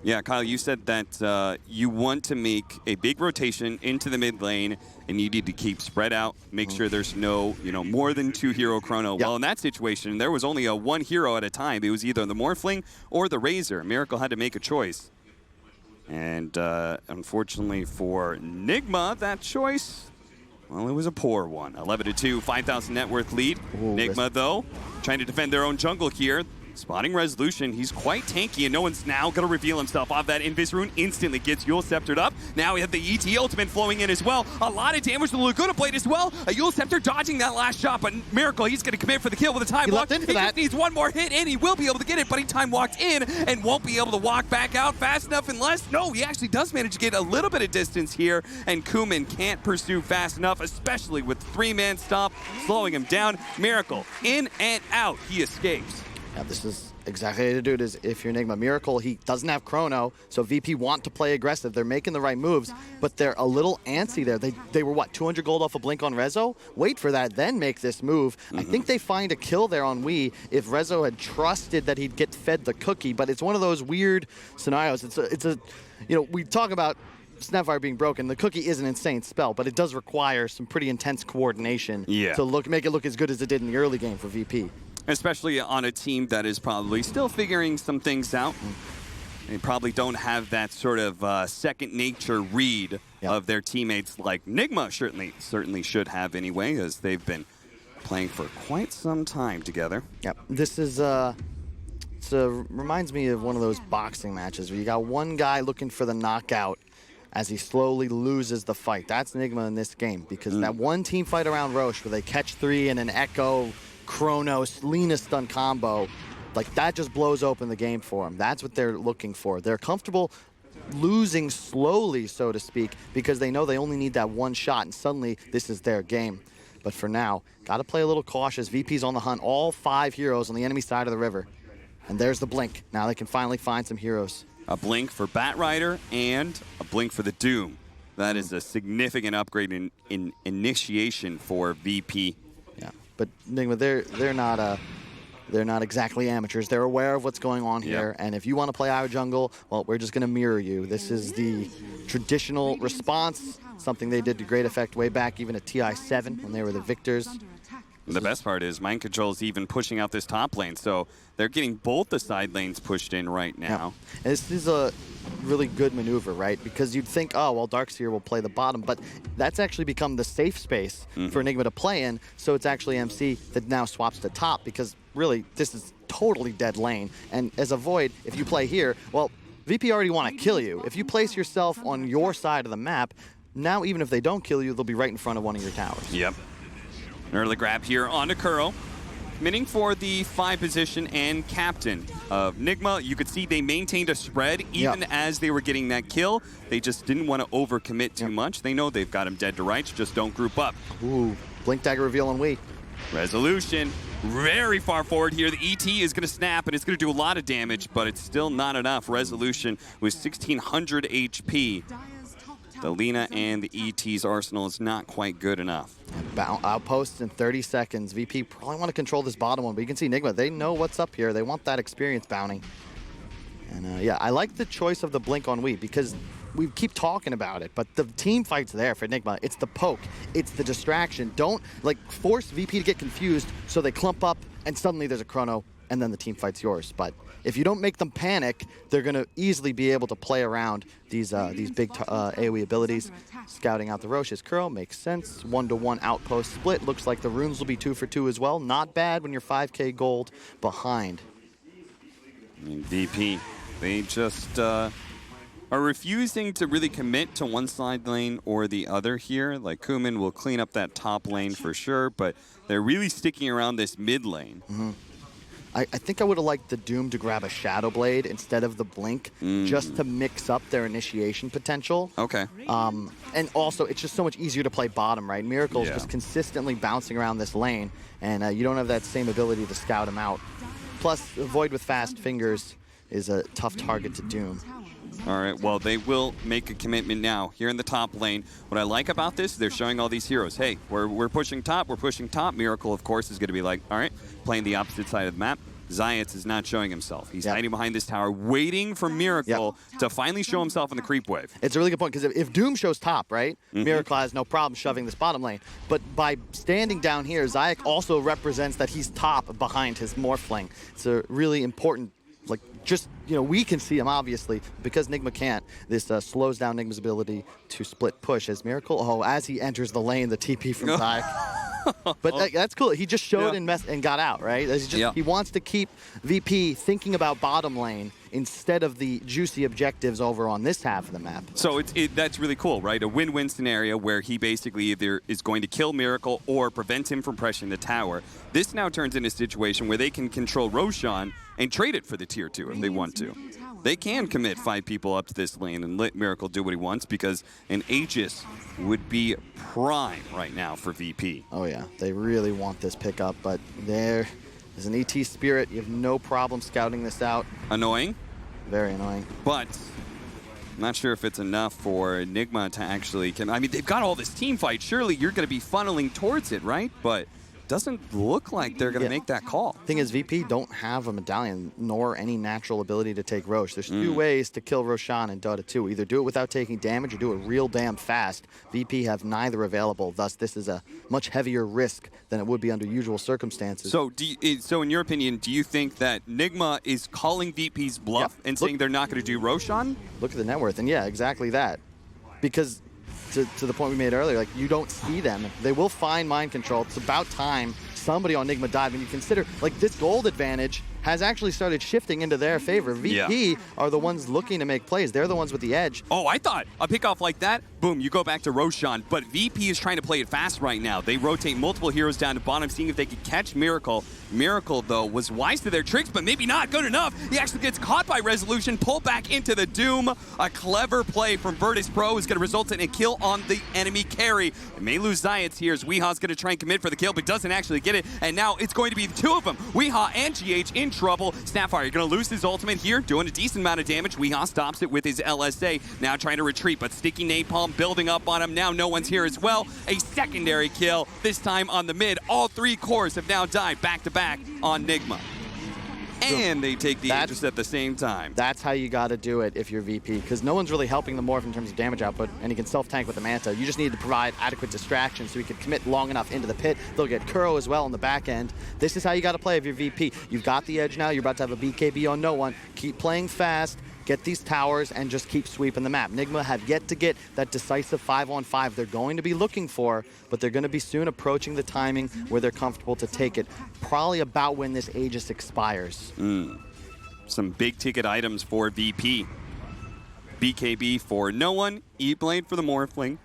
Yeah, Kyle, you said that you want to make a big rotation into the mid lane, and you need to keep spread out, make sure there's no, more than 2 hero Chrono. Yep. Well, in that situation, there was only a 1 hero at a time. It was either the Morphling or the Razor. Miracle had to make a choice. And unfortunately for Nigma, that choice, well, it was a poor one. 11-2, 5,000 net worth lead. Ooh, Nigma, though, trying to defend their own jungle here. Spotting Resolution, he's quite tanky, and no one's now going to reveal himself off that Invis Rune. Instantly gets Eu-Sceptered up. Now we have the ET Ultimate flowing in as well. A lot of damage to the Laguna Blade as well. A Eu-Scepter dodging that last shot, but Miracle, he's going to commit for the kill with a time walk. He just needs one more hit, and he will be able to get it, but he time walked in and won't be able to walk back out fast enough unless, no, he actually does manage to get a little bit of distance here, and Kuman can't pursue fast enough, especially with 3-man stop slowing him down. Miracle, in and out, he escapes. Yeah, this is exactly how to do it. Is if you're Nigma. Miracle, he doesn't have Chrono, so VP want to play aggressive. They're making the right moves, but they're a little antsy there. They were, what, 200 gold off a Blink on Rezo? Wait for that, then make this move. I think they find a kill there on Wii if Rezo had trusted that he'd get fed the cookie, but it's one of those weird scenarios. It's a we talk about Snapfire being broken. The cookie is an insane spell, but it does require some pretty intense coordination to make it look as good as it did in the early game for VP. Especially on a team that is probably still figuring some things out. They probably don't have that sort of second nature read of their teammates like Nigma certainly should have anyway, as they've been playing for quite some time together. Yep, this is reminds me of one of those boxing matches where you got one guy looking for the knockout as he slowly loses the fight. That's Nigma in this game, because that one team fight around Roche where they catch 3 and an Echo Chronos, Lina stun combo, like that just blows open the game for them. That's what they're looking for. They're comfortable losing slowly, so to speak, because they know they only need that one shot, and suddenly this is their game. But for now, got to play a little cautious. VP's on the hunt, all 5 heroes on the enemy side of the river. And there's the Blink. Now they can finally find some heroes. A Blink for Bat Rider and a Blink for the Doom. That is a significant upgrade in initiation for VP. But Nigma, they're not exactly amateurs. They're aware of what's going on here, and if you want to play our jungle, well, we're just going to mirror you. This is the traditional response, something they did to great effect way back even at TI7 when they were the victors. The best part is Mind Control's even pushing out this top lane, so they're getting both the side lanes pushed in right now. Yeah. And this is a really good maneuver, right? Because you'd think, oh, well, Darkseer will play the bottom, but that's actually become the safe space for Nigma to play in, so it's actually MC that now swaps to top, because really, this is totally dead lane. And as a Void, if you play here, well, VP already want to kill you. If you place yourself on your side of the map, now even if they don't kill you, they'll be right in front of one of your towers. Yep. An early grab here onto Kuro. Committing for the 5 position and captain of Nigma. You could see they maintained a spread even as they were getting that kill. They just didn't want to overcommit too much. They know they've got him dead to rights, just don't group up. Ooh, Blink Dagger reveal on Wii. Resolution very far forward here. The ET is going to snap and it's going to do a lot of damage, but it's still not enough. Resolution with 1600 HP. The Lina and the ET's arsenal is not quite good enough. Outposts in 30 seconds. VP probably want to control this bottom one, but you can see Nigma, they know what's up here. They want that experience bounty. And yeah, I like the choice of the Blink on Wii because we keep talking about it, but the team fight's there for Nigma. It's the poke, it's the distraction. Don't force VP to get confused so they clump up and suddenly there's a chrono and then the team fight's yours. But if you don't make them panic, they're going to easily be able to play around these big AoE abilities. Scouting out the Roche's Kuro makes sense. 1-to-1 outpost split. Looks like the runes will be 2 for 2 as well. Not bad when you're 5k gold behind. VP, they just are refusing to really commit to one side lane or the other here. Like Kuman will clean up that top lane for sure, but they're really sticking around this mid lane. I think I would have liked the Doom to grab a Shadow Blade instead of the Blink, just to mix up their initiation potential. Okay. And also, it's just so much easier to play bottom, right? Miracle's just consistently bouncing around this lane, and you don't have that same ability to scout him out. Plus, Void with fast fingers is a tough target to Doom. All right, well, they will make a commitment now here in the top lane. What I like about this, they're showing all these heroes, hey, we're pushing top, we're pushing top. Miracle, of course, is going to be like, all right, playing the opposite side of the map. Zayats is not showing himself. He's hiding behind this tower, waiting for Miracle to finally show himself in the creep wave. It's a really good point, because if Doom shows top, right, Miracle has no problem shoving this bottom lane. But by standing down here, Zayak also represents that he's top behind his Morphling. It's a really important, we can see him, obviously. Because Nigma can't, this slows down Nigma's ability to split push as Miracle. As he enters the lane, the TP from Zayak. But that's cool. He just showed and got out, right? He wants to keep VP thinking about bottom lane instead of the juicy objectives over on this half of the map. So that's really cool, right? A win-win scenario where he basically either is going to kill Miracle or prevent him from pressuring the tower. This now turns into a situation where they can control Roshan and trade it for the tier 2 if they want to. They can commit 5 people up to this lane and let Miracle do what he wants, because an Aegis would be prime right now for VP. Oh yeah, they really want this pickup, but there is an ET Spirit. You have no problem scouting this out. Annoying. Very annoying. But I'm not sure if it's enough for Nigma to actually... I mean, they've got all this team fight. Surely you're going to be funneling towards it, right? But doesn't look like they're going to make that call. Thing is, VP don't have a medallion nor any natural ability to take Roche. There's 2 ways to kill Roshan in Dota 2. Either do it without taking damage or do it real damn fast. VP have neither available. Thus, this is a much heavier risk than it would be under usual circumstances. So, so in your opinion, do you think that Nigma is calling VP's bluff and saying they're not going to do Roshan? Look at the net worth, and yeah, exactly that. Because to the point we made earlier, you don't see them. They will find mind control. It's about time somebody on Nigma dive. And you consider, this gold advantage has actually started shifting into their favor. VP are the ones looking to make plays. They're the ones with the edge. Oh, I thought a pickoff like that, boom, you go back to Roshan. But VP is trying to play it fast right now. They rotate multiple heroes down to bottom, seeing if they could catch Miracle. Miracle, though, was wise to their tricks, but maybe not good enough. He actually gets caught by Resolution, pulled back into the Doom. A clever play from Virtus.pro is going to result in a kill on the enemy carry. They may lose Zayats here as Weeha's going to try and commit for the kill, but doesn't actually get it. And now it's going to be the 2 of them. Weeha and GH in trouble. Snapfire going to lose his ultimate here, doing a decent amount of damage. Weeha stops it with his LSA, now trying to retreat, but sticky napalm building up on him. Now no one's here as well. A secondary kill, this time on the mid. All 3 cores have now died back-to-back on Nigma. And they take the Aegis at the same time. That's how you got to do it if you're VP, because no one's really helping the Morph in terms of damage output, and he can self-tank with the Manta. You just need to provide adequate distraction so he can commit long enough into the pit. They'll get Kuro as well on the back end. This is how you got to play if you're VP. You've got the edge now. You're about to have a BKB on no one. Keep playing fast. Get these towers and just keep sweeping the map. Nigma have yet to get that decisive 5-on-5 they're going to be looking for, but they're going to be soon approaching the timing where they're comfortable to take it. Probably about when this Aegis expires. Some big ticket items for VP. BKB for no one, E-Blade for the Morphling.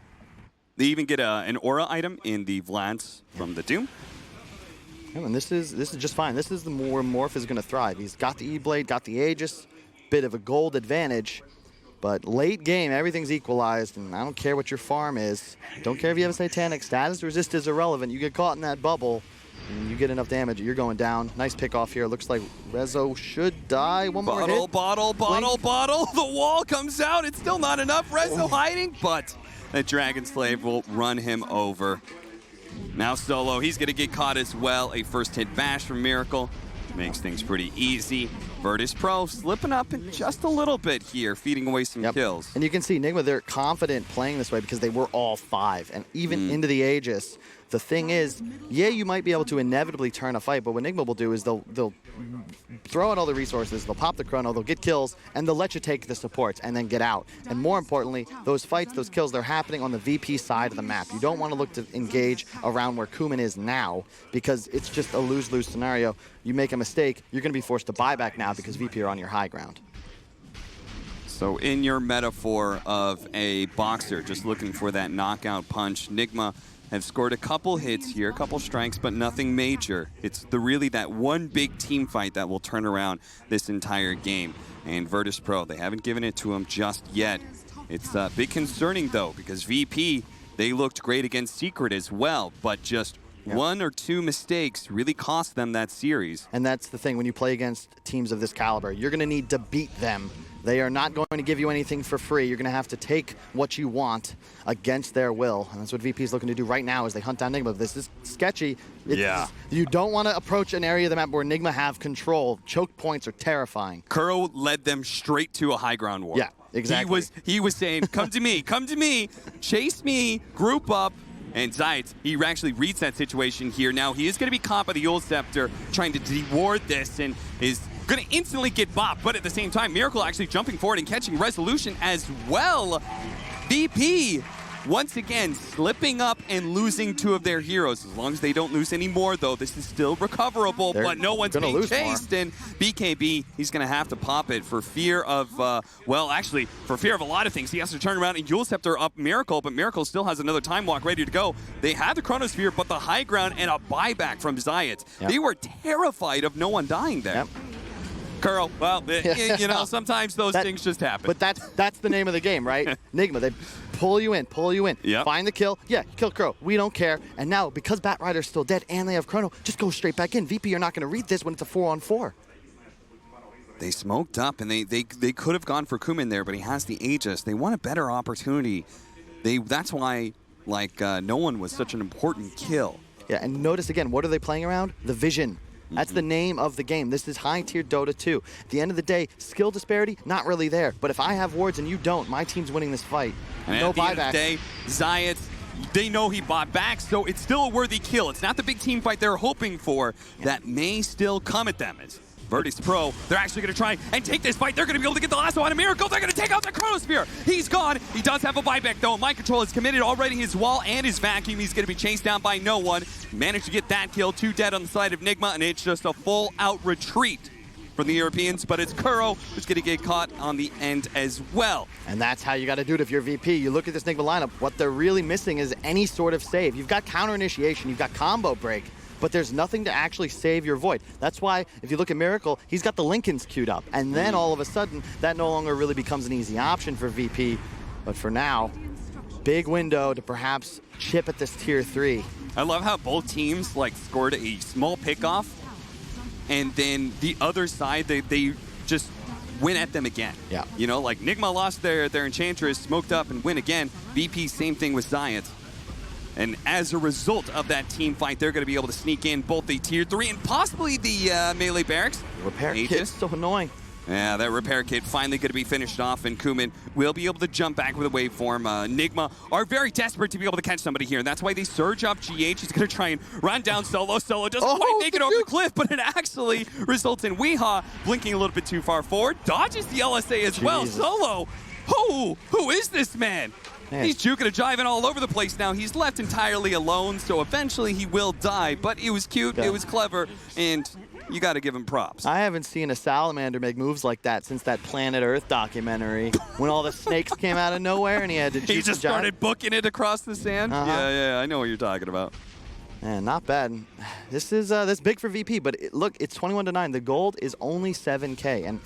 They even get an aura item in the Vlads from the Doom. Yeah, and this is just fine. This is the where Morph is going to thrive. He's got the E-Blade, got the Aegis, bit of a gold advantage. But late game, everything's equalized, and I don't care what your farm is. Don't care if you have a Satanic. Status resist is irrelevant. You get caught in that bubble, and you get enough damage, you're going down. Nice pick off here. Looks like Rezo should die. One more hit. Bottle. The wall comes out. It's still not enough. Rezo hiding, but the Dragon Slave will run him over. Now Solo, he's going to get caught as well. A first hit bash from Miracle. Makes things pretty easy. Virtus.pro slipping up in just a little bit here, feeding away some kills. And you can see Nigma, they're confident playing this way because they were all 5. And even into the Aegis, the thing is, yeah, you might be able to inevitably turn a fight, but what Nigma will do is they'll throw out all the resources, they'll pop the chrono, they'll get kills, and they'll let you take the supports and then get out. And more importantly, those fights, those kills, they're happening on the VP side of the map. You don't want to look to engage around where Kuman is now because it's just a lose-lose scenario. You make a mistake, you're going to be forced to buy back now because VP are on your high ground. So in your metaphor of a boxer just looking for that knockout punch, Nigma have scored a couple hits here, a couple strikes, but nothing major. It's really that one big team fight that will turn around this entire game. And Virtus.pro, they haven't given it to him just yet. It's a bit concerning, though, because VP, they looked great against Secret as well, but just one or two mistakes really cost them that series. And that's the thing, when you play against teams of this caliber, you're going to need to beat them. They are not going to give you anything for free. You're going to have to take what you want against their will. And that's what VP is looking to do right now as they hunt down Nigma. This is sketchy. You don't want to approach an area of the map where Nigma have control. Choke points are terrifying. Kuro led them straight to a high ground war. Yeah, exactly. He was saying, come to me, chase me, group up. And Zayt, he actually reads that situation here. Now, he is going to be caught by the Yule Scepter, trying to deward this, and is going to instantly get bopped. But at the same time, Miracle actually jumping forward and catching Resolution as well. VP, once again, slipping up and losing 2 of their heroes. As long as they don't lose any more, though, this is still recoverable, but no one's being chased. And BKB, he's going to have to pop it for fear of, well, actually, for fear of a lot of things. He has to turn around and Yule Scepter up Miracle, but Miracle still has another Time Walk ready to go. They have the Chronosphere, but the high ground and a buyback from Zayt. They were terrified of no one dying there. Kuro, well, you know, sometimes those things just happen. But that's the name of the game, right? Nigma, they pull you in, find the kill. Yeah, kill Kuro. We don't care. And now, because Batrider's still dead and they have Chrono, just go straight back in. VP, you're not going to read this when it's a 4-on-4. They smoked up, and they could have gone for Kuman there, but he has the Aegis. They want a better opportunity. That's why, like, no one was such an important kill. Yeah, and notice again, what are they playing around? The vision. That's the name of the game. This is high-tier Dota 2. At the end of the day, skill disparity, not really there. But if I have wards and you don't, my team's winning this fight. And no at the buyback. End of the day, Zayt, they know he bought back, so it's still a worthy kill. It's not the big team fight they're hoping for. That may still come at them. As Virtus.pro, they're actually going to try and take this fight. They're going to be able to get the last one. A Miracle, they're going to take out the Chronosphere. He's gone. He does have a buyback, though. Mind Control is committed already. His wall and his vacuum. He's going to be chased down by no one. Managed to get that kill. 2 dead on the side of Nigma, and it's just a full-out retreat from the Europeans, but it's Kuro who's going to get caught on the end as well. And that's how you got to do it if you're VP. You look at this Nigma lineup, what they're really missing is any sort of save. You've got counter initiation, you've got combo break, but there's nothing to actually save your Void. That's why, if you look at Miracle, he's got the Lincolns queued up. And then all of a sudden, that no longer really becomes an easy option for VP. But for now, big window to perhaps chip at this tier 3. I love how both teams scored a small pickoff, and then the other side, they just win at them again. Yeah. You know, like Nigma lost their Enchantress, smoked up and win again. VP, same thing with Zayt. And as a result of that team fight, they're going to be able to sneak in both the tier 3 and possibly the melee barracks. Repair kit's so annoying. Yeah, that repair kit finally going to be finished off, and Kuman will be able to jump back with a waveform. Nigma are very desperate to be able to catch somebody here, and that's why they surge up GH. He's going to try and run down Solo. Solo doesn't quite make it over the cliff, but it actually results in Weehaw blinking a little bit too far forward. Dodges the LSA as well. Solo, who is this man? He's juking and jiving all over the place now. He's left entirely alone, so eventually he will die. But it was cute, it was clever, and you got to give him props. I haven't seen a salamander make moves like that since that Planet Earth documentary when all the snakes came out of nowhere and he had to He just started booking it across the sand. Yeah, I know what you're talking about. Man, not bad. This is that's big for VP, but look, it's 21-9. The gold is only 7K, and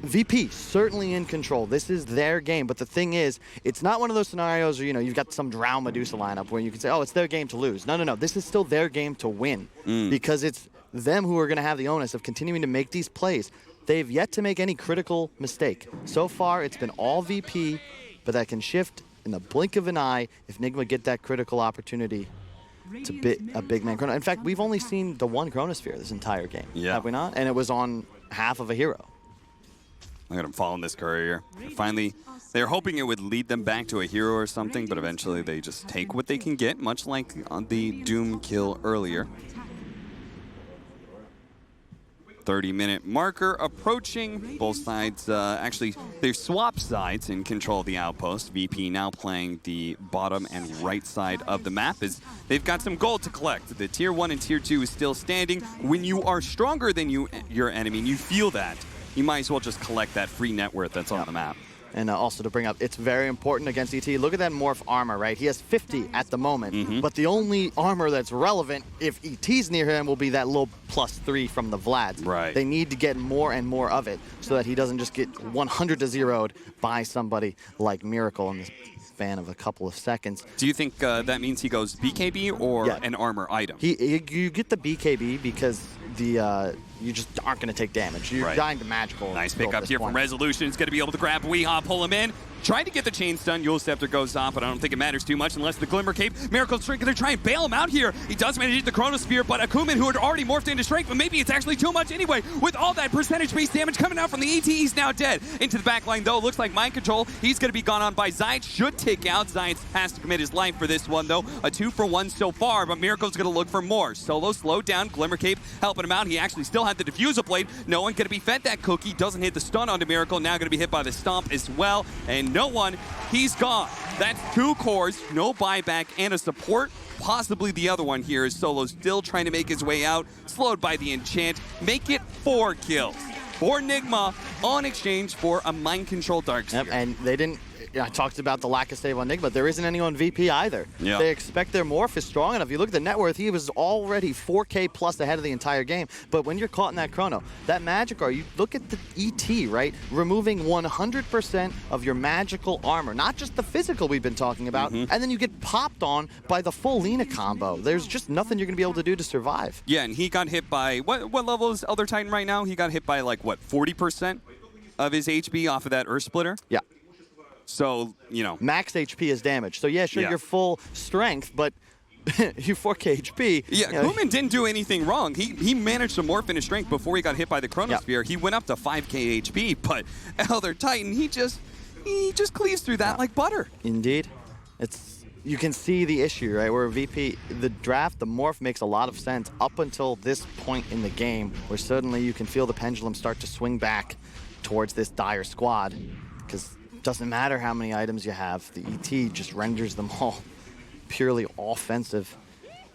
VP certainly in control. This is their game, but the thing is, it's not one of those scenarios where, you know, you've got some Drow Medusa lineup where you can say, oh, it's their game to lose. No, no, no. This is still their game to win because it's them who are going to have the onus of continuing to make these plays. They've yet to make any critical mistake. So far, it's been all VP, but that can shift in the blink of an eye if Nigma get that critical opportunity to a big man chrono. In fact, we've only seen the one chronosphere this entire game, have we not? And it was on half of a hero. Look at him following this courier. Finally, they're hoping it would lead them back to a hero or something, but eventually they just take what they can get, much like on the Doom kill earlier. 30-minute marker approaching. Both sides, actually, they swap sides in control of the outpost. VP now playing the bottom and right side of the map as they've got some gold to collect. The tier 1 and tier 2 is still standing. When you are stronger than your enemy and you feel that, you might as well just collect that free net worth that's on the map. And also to bring up, it's very important against ET. Look at that morph armor, right? He has 50 at the moment, but the only armor that's relevant if ET's near him will be that little +3 from the Vlads. Right. They need to get more and more of it so that he doesn't just get 100-0'd by somebody like Miracle in the span of a couple of seconds. Do you think that means he goes BKB or an armor item? You get the BKB because you just aren't going to take damage. You're dying to magical. Nice pickup here from Resolution. He's going to be able to grab Weehaw, pull him in. Trying to get the chain stun. Yule Scepter goes off, but I don't think it matters too much unless the Glimmer Cape. Miracle's going to try and bail him out here. He does manage to hit the Chronosphere, but Akuman, who had already morphed into Strength, but maybe it's actually too much anyway. With all that percentage-based damage coming out from the ET, he's now dead. Into the back line, though, looks like Mind Control. He's going to be gone on by Zayt. Should take out. Zayt has to commit his life for this one, though. A 2-for-1 so far, but Miracle's going to look for more. Solo slowed down. Glimmer Cape helping him out. He actually still had the Diffuser Blade. No one going to be fed that cookie. Doesn't hit the stun onto Miracle. Now going to be hit by the Stomp as well. And no one. He's gone. That's 2 cores, no buyback, and a support. Possibly the other one here is Solo still trying to make his way out. Slowed by the enchant. Make it 4 kills for Nigma on exchange for a Mind Control Darkseer. Yep, and they didn't... I talked about the lack of save on Nigma. There isn't any on VP either. Yep. They expect their morph is strong enough. You look at the net worth, he was already 4K plus ahead of the entire game. But when you're caught in that chrono, that magic you look at the ET, right? Removing 100% of your magical armor, not just the physical we've been talking about, and then you get popped on by the full Lina combo. There's just nothing you're going to be able to do to survive. Yeah, and he got hit by, what level is Elder Titan right now? He got hit by like, what, 40% of his HP off of that Earth Splitter? Yeah. So, you know. Max HP is damage. So, yeah, sure, you're full strength, but you 4K HP. Yeah, Kuman didn't do anything wrong. He managed to morph into strength before he got hit by the Chronosphere. He went up to 5K HP, but Elder Titan, he just cleaves through that like butter. Indeed. You can see the issue, right? Where VP, the draft, the morph makes a lot of sense up until this point in the game where suddenly you can feel the pendulum start to swing back towards this dire squad because doesn't matter how many items you have. The ET just renders them all purely offensive.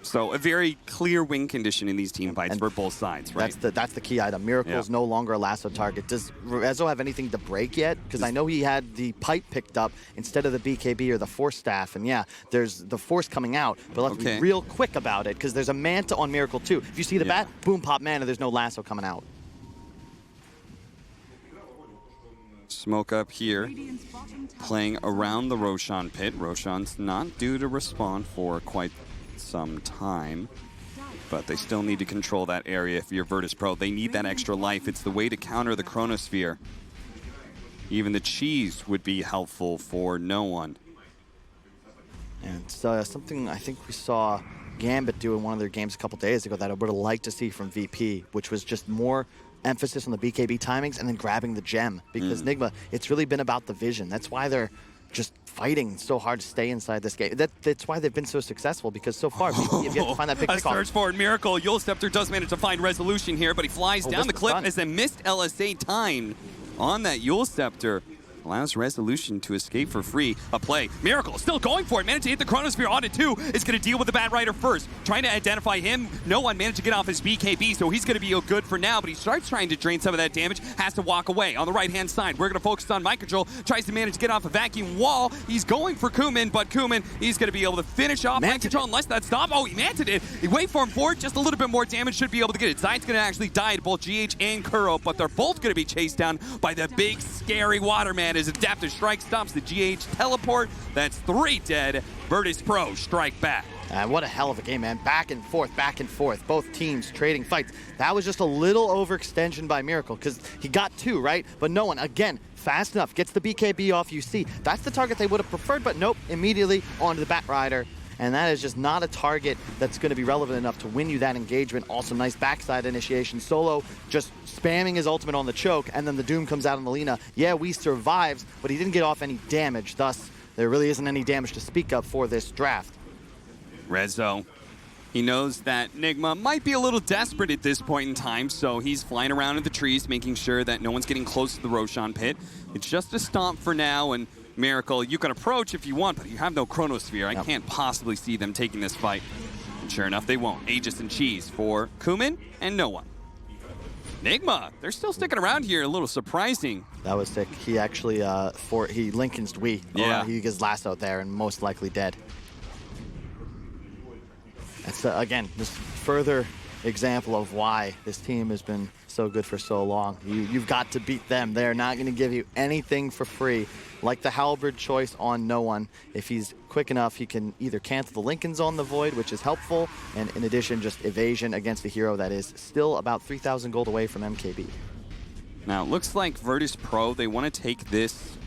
So a very clear win condition in these team fights for both sides, right? That's the key item. Miracle's no longer a lasso target. Does Rezo have anything to break yet? Because I know he had the pipe picked up instead of the BKB or the Force Staff. And yeah, there's the Force coming out. But let's be real quick about it because there's a Manta on Miracle too. If you see the bat, boom, pop Mana, there's no lasso coming out. Smoke up here, playing around the Roshan pit. Roshan's not due to respawn for quite some time, but they still need to control that area if you're Virtus.pro. They need that extra life. It's the way to counter the Chronosphere. Even the cheese would be helpful for no one. And it's something I think we saw Gambit do in one of their games a couple days ago that I would have liked to see from VP, which was just more emphasis on the BKB timings and then grabbing the gem. Because Nigma, it's really been about the vision. That's why they're just fighting so hard to stay inside this game. That's why they've been so successful, because so far, VP, if you have to find that big a pickoff. search for Miracle. Yule Scepter does manage to find Resolution here, but he flies down the cliff as a missed LSA time on that Yule Scepter. allows Resolution to escape for free. A play. Miracle still going for it. Managed to hit the Chronosphere on it too. Is going to deal with the Bat Rider first. Trying to identify him. No one managed to get off his BKB, so he's going to be good for now, but he starts trying to drain some of that damage. Has to walk away. On the right-hand side, we're going to focus on Mind Control. Tries to manage to get off a vacuum wall. He's going for Kumin, but Kumin, he's going to be able to finish off Mind Control unless that stop. Oh, he manted it. He wait for him for it. Just a little bit more damage. Should be able to get it. Zion's going to actually die to both GH and Kuro, but they're both going to be chased down by the big, scary Waterman as Adaptive Strike stops the GH teleport. That's 3 dead. Virtus.pro strike back. What a hell of a game, man. Back and forth, back and forth. Both teams trading fights. That was just a little overextension by Miracle because he got 2, right? But no one, again, fast enough, gets the BKB off UC. That's the target they would have preferred, but nope, immediately onto the Bat Rider. And that is just not a target that's going to be relevant enough to win you that engagement. Also, nice backside initiation. Solo just spamming his ultimate on the choke, and then the Doom comes out on the Lina. Yeah, we survives, but he didn't get off any damage. Thus, there really isn't any damage to speak of for this draft. Rezo, he knows that Nigma might be a little desperate at this point in time, so he's flying around in the trees, making sure that no one's getting close to the Roshan pit. It's just a stomp for now, and Miracle, you can approach if you want, but you have no Chronosphere. I can't possibly see them taking this fight. And sure enough, they won't. Aegis and Cheese for Kumin and no one. Nigma, they're still sticking around here. A little surprising. That was sick. He actually, he Lincoln's Wii. Yeah. He gets lassoed there and most likely dead. That's, again, just further example of why this team has been so good for so long. You've got to beat them. They're not going to give you anything for free. Like the Halberd choice on no one. If he's quick enough, he can either cancel the Lincolns on the Void, which is helpful, and in addition, just evasion against a hero that is still about 3,000 gold away from MKB. Now, it looks like Virtus.pro, they want to take this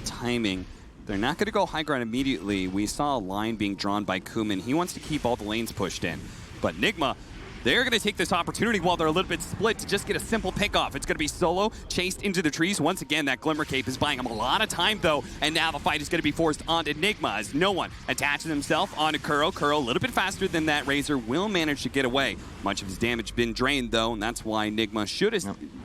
timing. They're not going to go high ground immediately. We saw a line being drawn by Kumin. He wants to keep all the lanes pushed in. But Nigma, they're going to take this opportunity while they're a little bit split to just get a simple pick off. It's going to be Solo chased into the trees. Once again, that Glimmer Cape is buying him a lot of time, though. And now the fight is going to be forced onto Nigma as no one attaches himself onto Kuro. Kuro, a little bit faster than that Razor, will manage to get away. Much of his damage been drained, though, and that's why Nigma should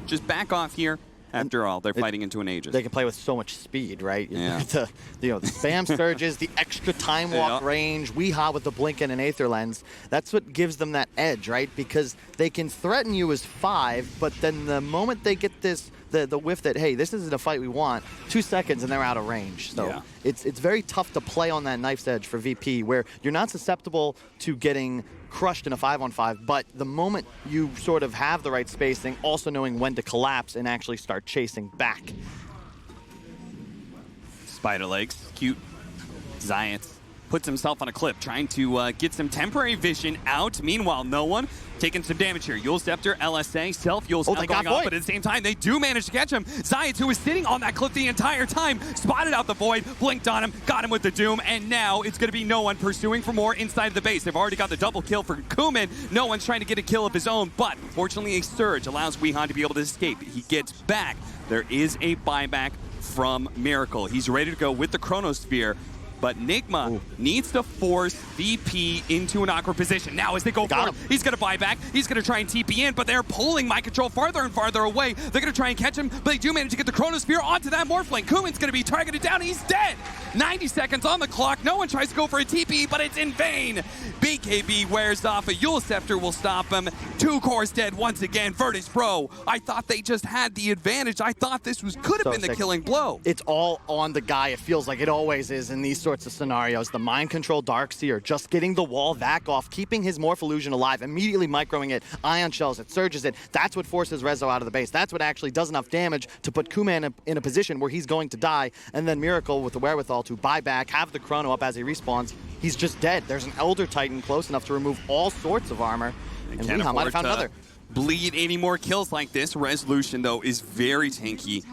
just back off here. After all, they're fighting into an Aegis. They can play with so much speed, right? Yeah. The spam surges, the extra time walk range, Weehaw with the Blinken and Aether Lens. That's what gives them that edge, right? Because they can threaten you as 5, but then the moment they get this, the whiff that, hey, this isn't a fight we want, 2 seconds and they're out of range. So it's very tough to play on that knife's edge for VP, where you're not susceptible to getting crushed in a 5-on-5, but the moment you sort of have the right spacing, also knowing when to collapse and actually start chasing back. Spider legs, cute. Zayat puts himself on a clip, trying to get some temporary vision out. Meanwhile, no one taking some damage here. Yule Scepter, LSA, Self-Yule's now going off, but at the same time, they do manage to catch him. Zayat, who was sitting on that cliff the entire time, spotted out the Void, blinked on him, got him with the Doom, and now it's going to be no one pursuing for more inside of the base. They've already got the double kill for Kumin. No one's trying to get a kill of his own, but fortunately, a Surge allows Weehan to be able to escape. He gets back. There is a buyback from Miracle. He's ready to go with the Chronosphere. But Nigma needs to force VP into an awkward position. Now as they go forward, he's going to buy back. He's going to try and TP in, but they're pulling Mind Control farther and farther away. They're going to try and catch him, but they do manage to get the Chronosphere onto that Morphling. Kumin's going to be targeted down. He's dead. 90 seconds on the clock. No one tries to go for a TP, but it's in vain. BKB wears off. A Yule Scepter will stop him. 2 cores dead once again. Virtus.pro. I thought they just had the advantage. I thought this could have been the killing blow. It's all on the guy. It feels like it always is in these sorts of scenarios. The Mind Control Darkseer just getting the wall back off, keeping his Morph Illusion alive, immediately microing it, Ion Shells it, surges it. That's what forces Rezo out of the base. That's what actually does enough damage to put Kuman in a position where he's going to die, and then Miracle with the wherewithal to buy back, have the Chrono up as he respawns. He's just dead. There's an Elder Titan close enough to remove all sorts of armor, and Weehaw might have found another. Bleed any more kills like this. Resolution, though, is very tanky.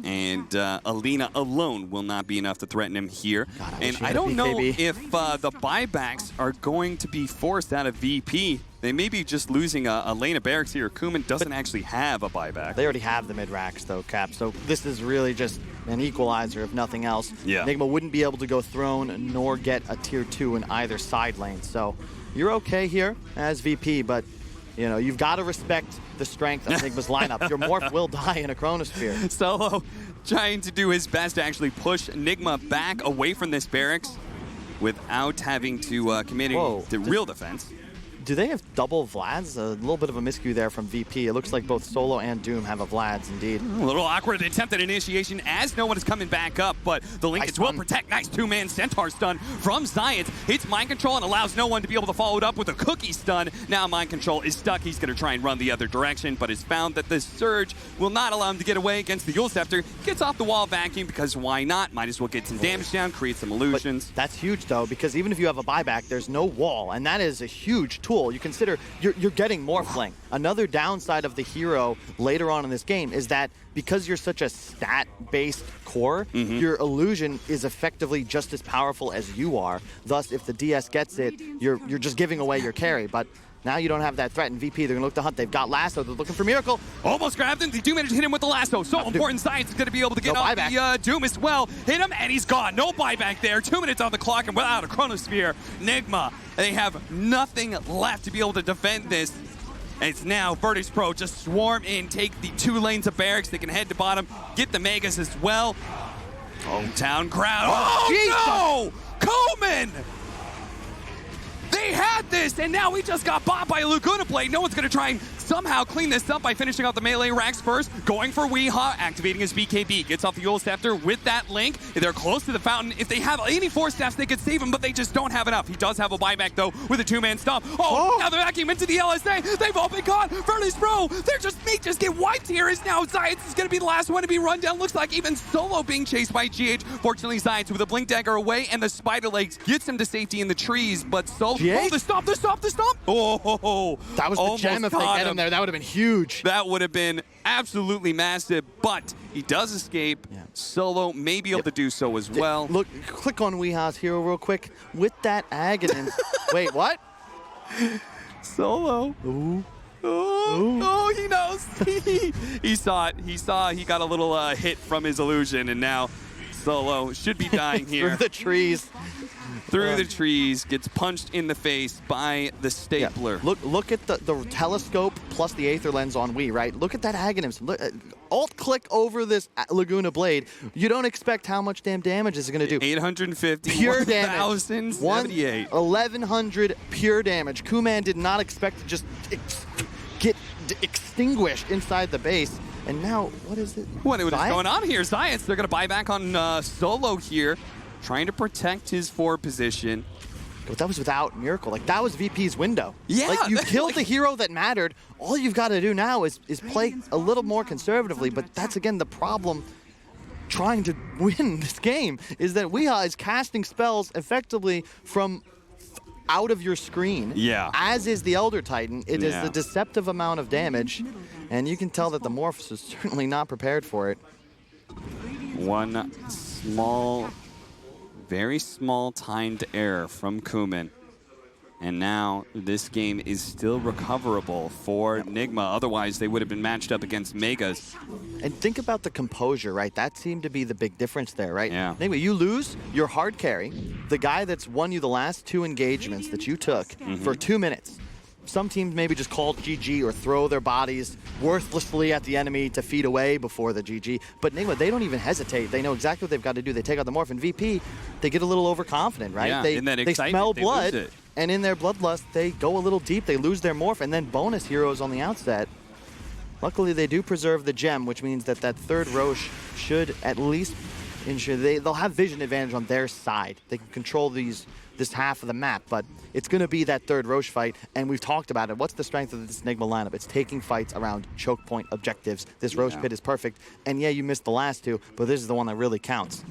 And Alina alone will not be enough to threaten him here. God, and I don't know if the buybacks are going to be forced out of VP. They may be just losing a lane of barracks here. Kumin doesn't actually have a buyback. They already have the mid-racks, though, Cap. So this is really just an equalizer, if nothing else. Yeah. Nigma wouldn't be able to go Throne nor get a Tier 2 in either side lane. So you're okay here as VP, but You know, you've got to respect the strength of Nigma's lineup. Your Morph will die in a Chronosphere. Solo trying to do his best to actually push Nigma back away from this barracks without having to commit the real defense. Do they have double Vlads? A little bit of a miscue there from VP. It looks like both Solo and Doom have a Vlads, indeed. A little awkward attempt at initiation as no one is coming back up, but the linkage will protect. Nice two-man Centaur stun from Science. Hits Mind Control and allows no one to be able to follow it up with a cookie stun. Now Mind Control is stuck. He's going to try and run the other direction, but has found that the Surge will not allow him to get away against the Yule Scepter. Gets off the wall vacuum because why not? Might as well get some damage down, create some illusions. But that's huge, though, because even if you have a buyback, there's no wall, and that is a huge tool. You consider you're getting Morphling. Another downside of the hero later on in this game is that because you're such a stat-based core, your illusion is effectively just as powerful as you are. Thus, if the DS gets it, you're just giving away your carry. But now you don't have that threat in VP. They're going to look to hunt. They've got Lasso. They're looking for Miracle. Almost grabbed him. They do manage to hit him with the Lasso. So important. Science is going to be able to get off the Doom as well. Hit him, and he's gone. No buyback there. 2 minutes on the clock, and without a Chronosphere, Nigma, they have nothing left to be able to defend this. And it's now Virtus.pro just swarm in, take the 2 lanes of barracks. They can head to bottom, get the Megas as well. Hometown crowd. Oh, no! Coleman! They had this, and now we just got bought by a Laguna Blade. No one's going to try and somehow clean this up by finishing out the melee racks first. Going for Weehaw, activating his BKB. Gets off the Yule Scepter with that link. They're close to the fountain. If they have any Force Staffs, they could save him, but they just don't have enough. He does have a buyback, though, with a 2-man stomp. Now they're vacuum into the LSA. They've all been gone. Virtus.pro, they just get wiped here. As now Science is going to be the last one to be run down. Looks like even Solo being chased by GH. Fortunately, Science with a Blink Dagger away, and the Spider Legs gets him to safety in the trees, but Solo... Oh, the stomp! Oh, that was the gem. If they get him there, that would have been huge. That would have been absolutely massive, but he does escape. Solo may be able to do so as well. Look, click on Weehaw's hero real quick. With that Aghanim. Wait, what? Solo. Ooh. Oh, he knows. He saw it. He got a little hit from his illusion, and now Solo should be dying here. Through the trees. Through the trees, gets punched in the face by the stapler. Yeah. Look at the telescope plus the Aether Lens on Wii, right? Look at that Aghanim. Alt-click over this Laguna Blade. You don't expect how much damn damage is going to do. 850, pure damage. 1,078. 1,100 pure damage. Kuman did not expect to just get extinguished inside the base. And now, what is it? What is going on here? Science, they're going to buy back on Solo here. Trying to protect his forward position. But that was without Miracle. Like, that was VP's window. Yeah. Like, you killed the hero that mattered. All you've got to do now is play a little more conservatively. But that's, again, the problem trying to win this game, is that Weehaw is casting spells effectively from out of your screen. Yeah. As is the Elder Titan. It is a deceptive amount of damage. And you can tell that the Morphs is certainly not prepared for it. One small... very small timed error from Kuman. And now this game is still recoverable for Nigma. Otherwise, they would have been matched up against Megas. And think about the composure, right? That seemed to be the big difference there, right? Yeah. Anyway, you lose your hard carry, the guy that's won you the last 2 engagements that you took for 2 minutes. Some teams maybe just call GG or throw their bodies worthlessly at the enemy to feed away before the GG. But Nigma, they don't even hesitate. They know exactly what they've got to do. They take out the Morph. And VP, they get a little overconfident, right? Yeah, they smell blood, and in their bloodlust, they go a little deep. They lose their Morph, and then bonus heroes on the outset. Luckily, they do preserve the gem, which means that that third Roche should at least ensure they'll have vision advantage on their side. They can control this half of the map, but it's going to be that third Roche fight, and we've talked about it. What's the strength of this Nigma lineup? It's taking fights around choke point objectives. This Roche pit is perfect, and yeah, you missed the last 2, but this is the one that really counts.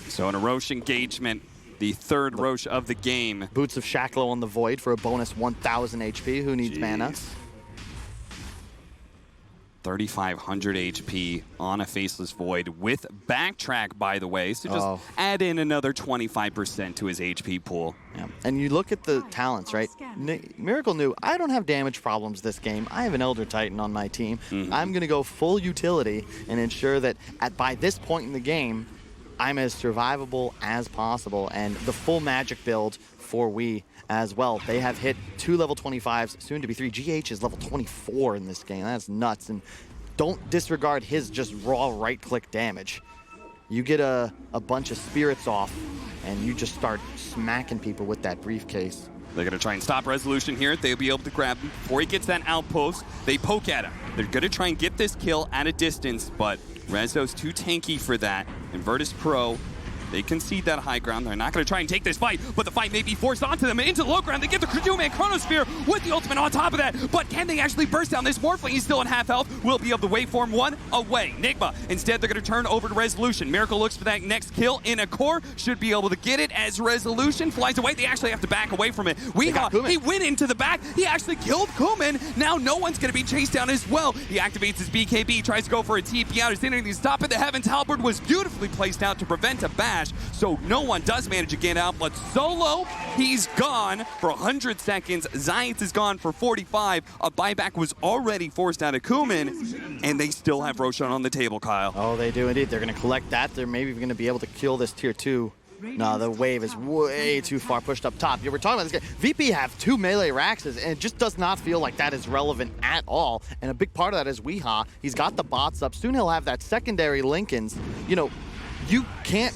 So in a Roche engagement, the third Roche of the game. Boots of Shacklo on the Void for a bonus 1,000 HP. Who needs mana? 3,500 HP on a Faceless Void with Backtrack, by the way. So just add in another 25% to his HP pool. Yeah. And you look at the talents, right? Miracle knew, I don't have damage problems this game. I have an Elder Titan on my team. I'm going to go full utility and ensure that by this point in the game, I'm as survivable as possible, and the full magic build for We as well. They have hit 2 level 25s, soon to be 3. GH is level 24 in this game. That's nuts, and don't disregard his just raw right-click damage. You get a bunch of spirits off, and you just start smacking people with that briefcase. They're going to try and stop Resolution here. They'll be able to grab him before he gets that outpost. They poke at him. They're going to try and get this kill at a distance, but Rezo's too tanky for that. And Virtus.pro, they concede that high ground. They're not going to try and take this fight, but the fight may be forced onto them into the low ground. They get the two-man Chronosphere with the ultimate on top of that, but can they actually burst down this Morphling? He's still in half health. Will be able to waveform one away. Nigma, instead, they're going to turn over to Resolution. Miracle looks for that next kill in a core. Should be able to get it as Resolution flies away. They actually have to back away from it. He went into the back. He actually killed Kuman. Now no one's going to be chased down as well. He activates his BKB, tries to go for a TP out. Is anything to stop it? The Heaven's Halberd was beautifully placed out to prevent a bash, so no one does manage to get out, but Solo, he's gone for 100 seconds. Zayat is gone for 45. A buyback was already forced out of Kuman, and they still have Roshan on the table, Kyle. Oh, they do indeed. They're going to collect that. They're maybe going to be able to kill this tier 2. No, the wave is way too far pushed up top. Yeah, we're talking about this guy. VP have 2 melee Raxes, and it just does not feel like that is relevant at all. And a big part of that is Weeha. He's got the bots up. Soon he'll have that secondary Lincolns. You know, you can't,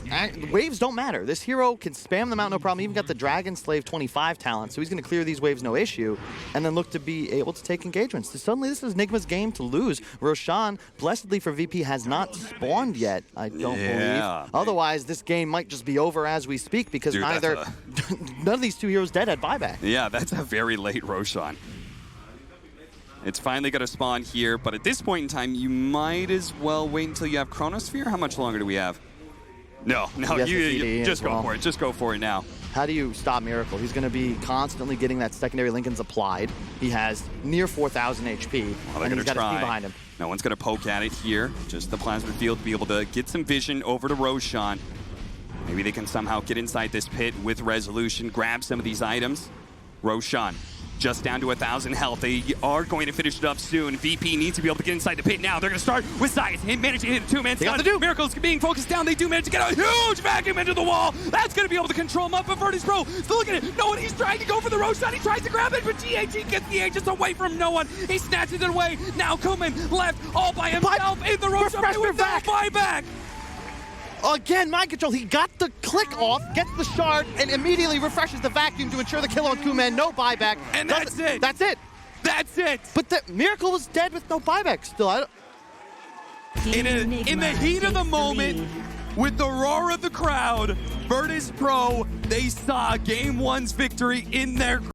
waves don't matter. This hero can spam them out no problem. He even got the Dragon Slave 25 talent, so he's going to clear these waves no issue, and then look to be able to take engagements. So suddenly this is Nigma's game to lose. Roshan, blessedly for VP, has not spawned yet, I don't believe. Otherwise, this game might just be over as we speak, because none of these 2 heroes dead at buyback. Yeah, that's a very late Roshan. It's finally going to spawn here, but at this point in time, you might as well wait until you have Chronosphere. How much longer do we have? No, you just go for it. Just go for it now. How do you stop Miracle? He's going to be constantly getting that secondary Lincolns applied. He has near 4,000 HP, and he's got a team behind him. No one's going to poke at it here. Just the Plasma Field to be able to get some vision over to Roshan. Maybe they can somehow get inside this pit with Resolution, grab some of these items. Roshan, just down to 1,000 health. They are going to finish it up soon. VP needs to be able to get inside the pit now. They're going to start with Zayat. He managed to hit a 2-man stun. Miracle's being focused down. They do manage to get a huge vacuum into the wall. That's going to be able to control him up. But Virtus.pro, still look at it. No one, he's trying to go for the Roshan. He tries to grab it, but GH gets the Aegis away from no one. He snatches it away. Now Kuman left all by himself in the Roshan. With no buyback. Again, mind control. He got the click off, gets the shard, and immediately refreshes the vacuum to ensure the kill on Kuman. No buyback. And that's it. That's it. That's it. But the Miracle was dead with no buyback still. In the heat of the moment, with the roar of the crowd, Virtus.pro, they saw Game 1's victory in their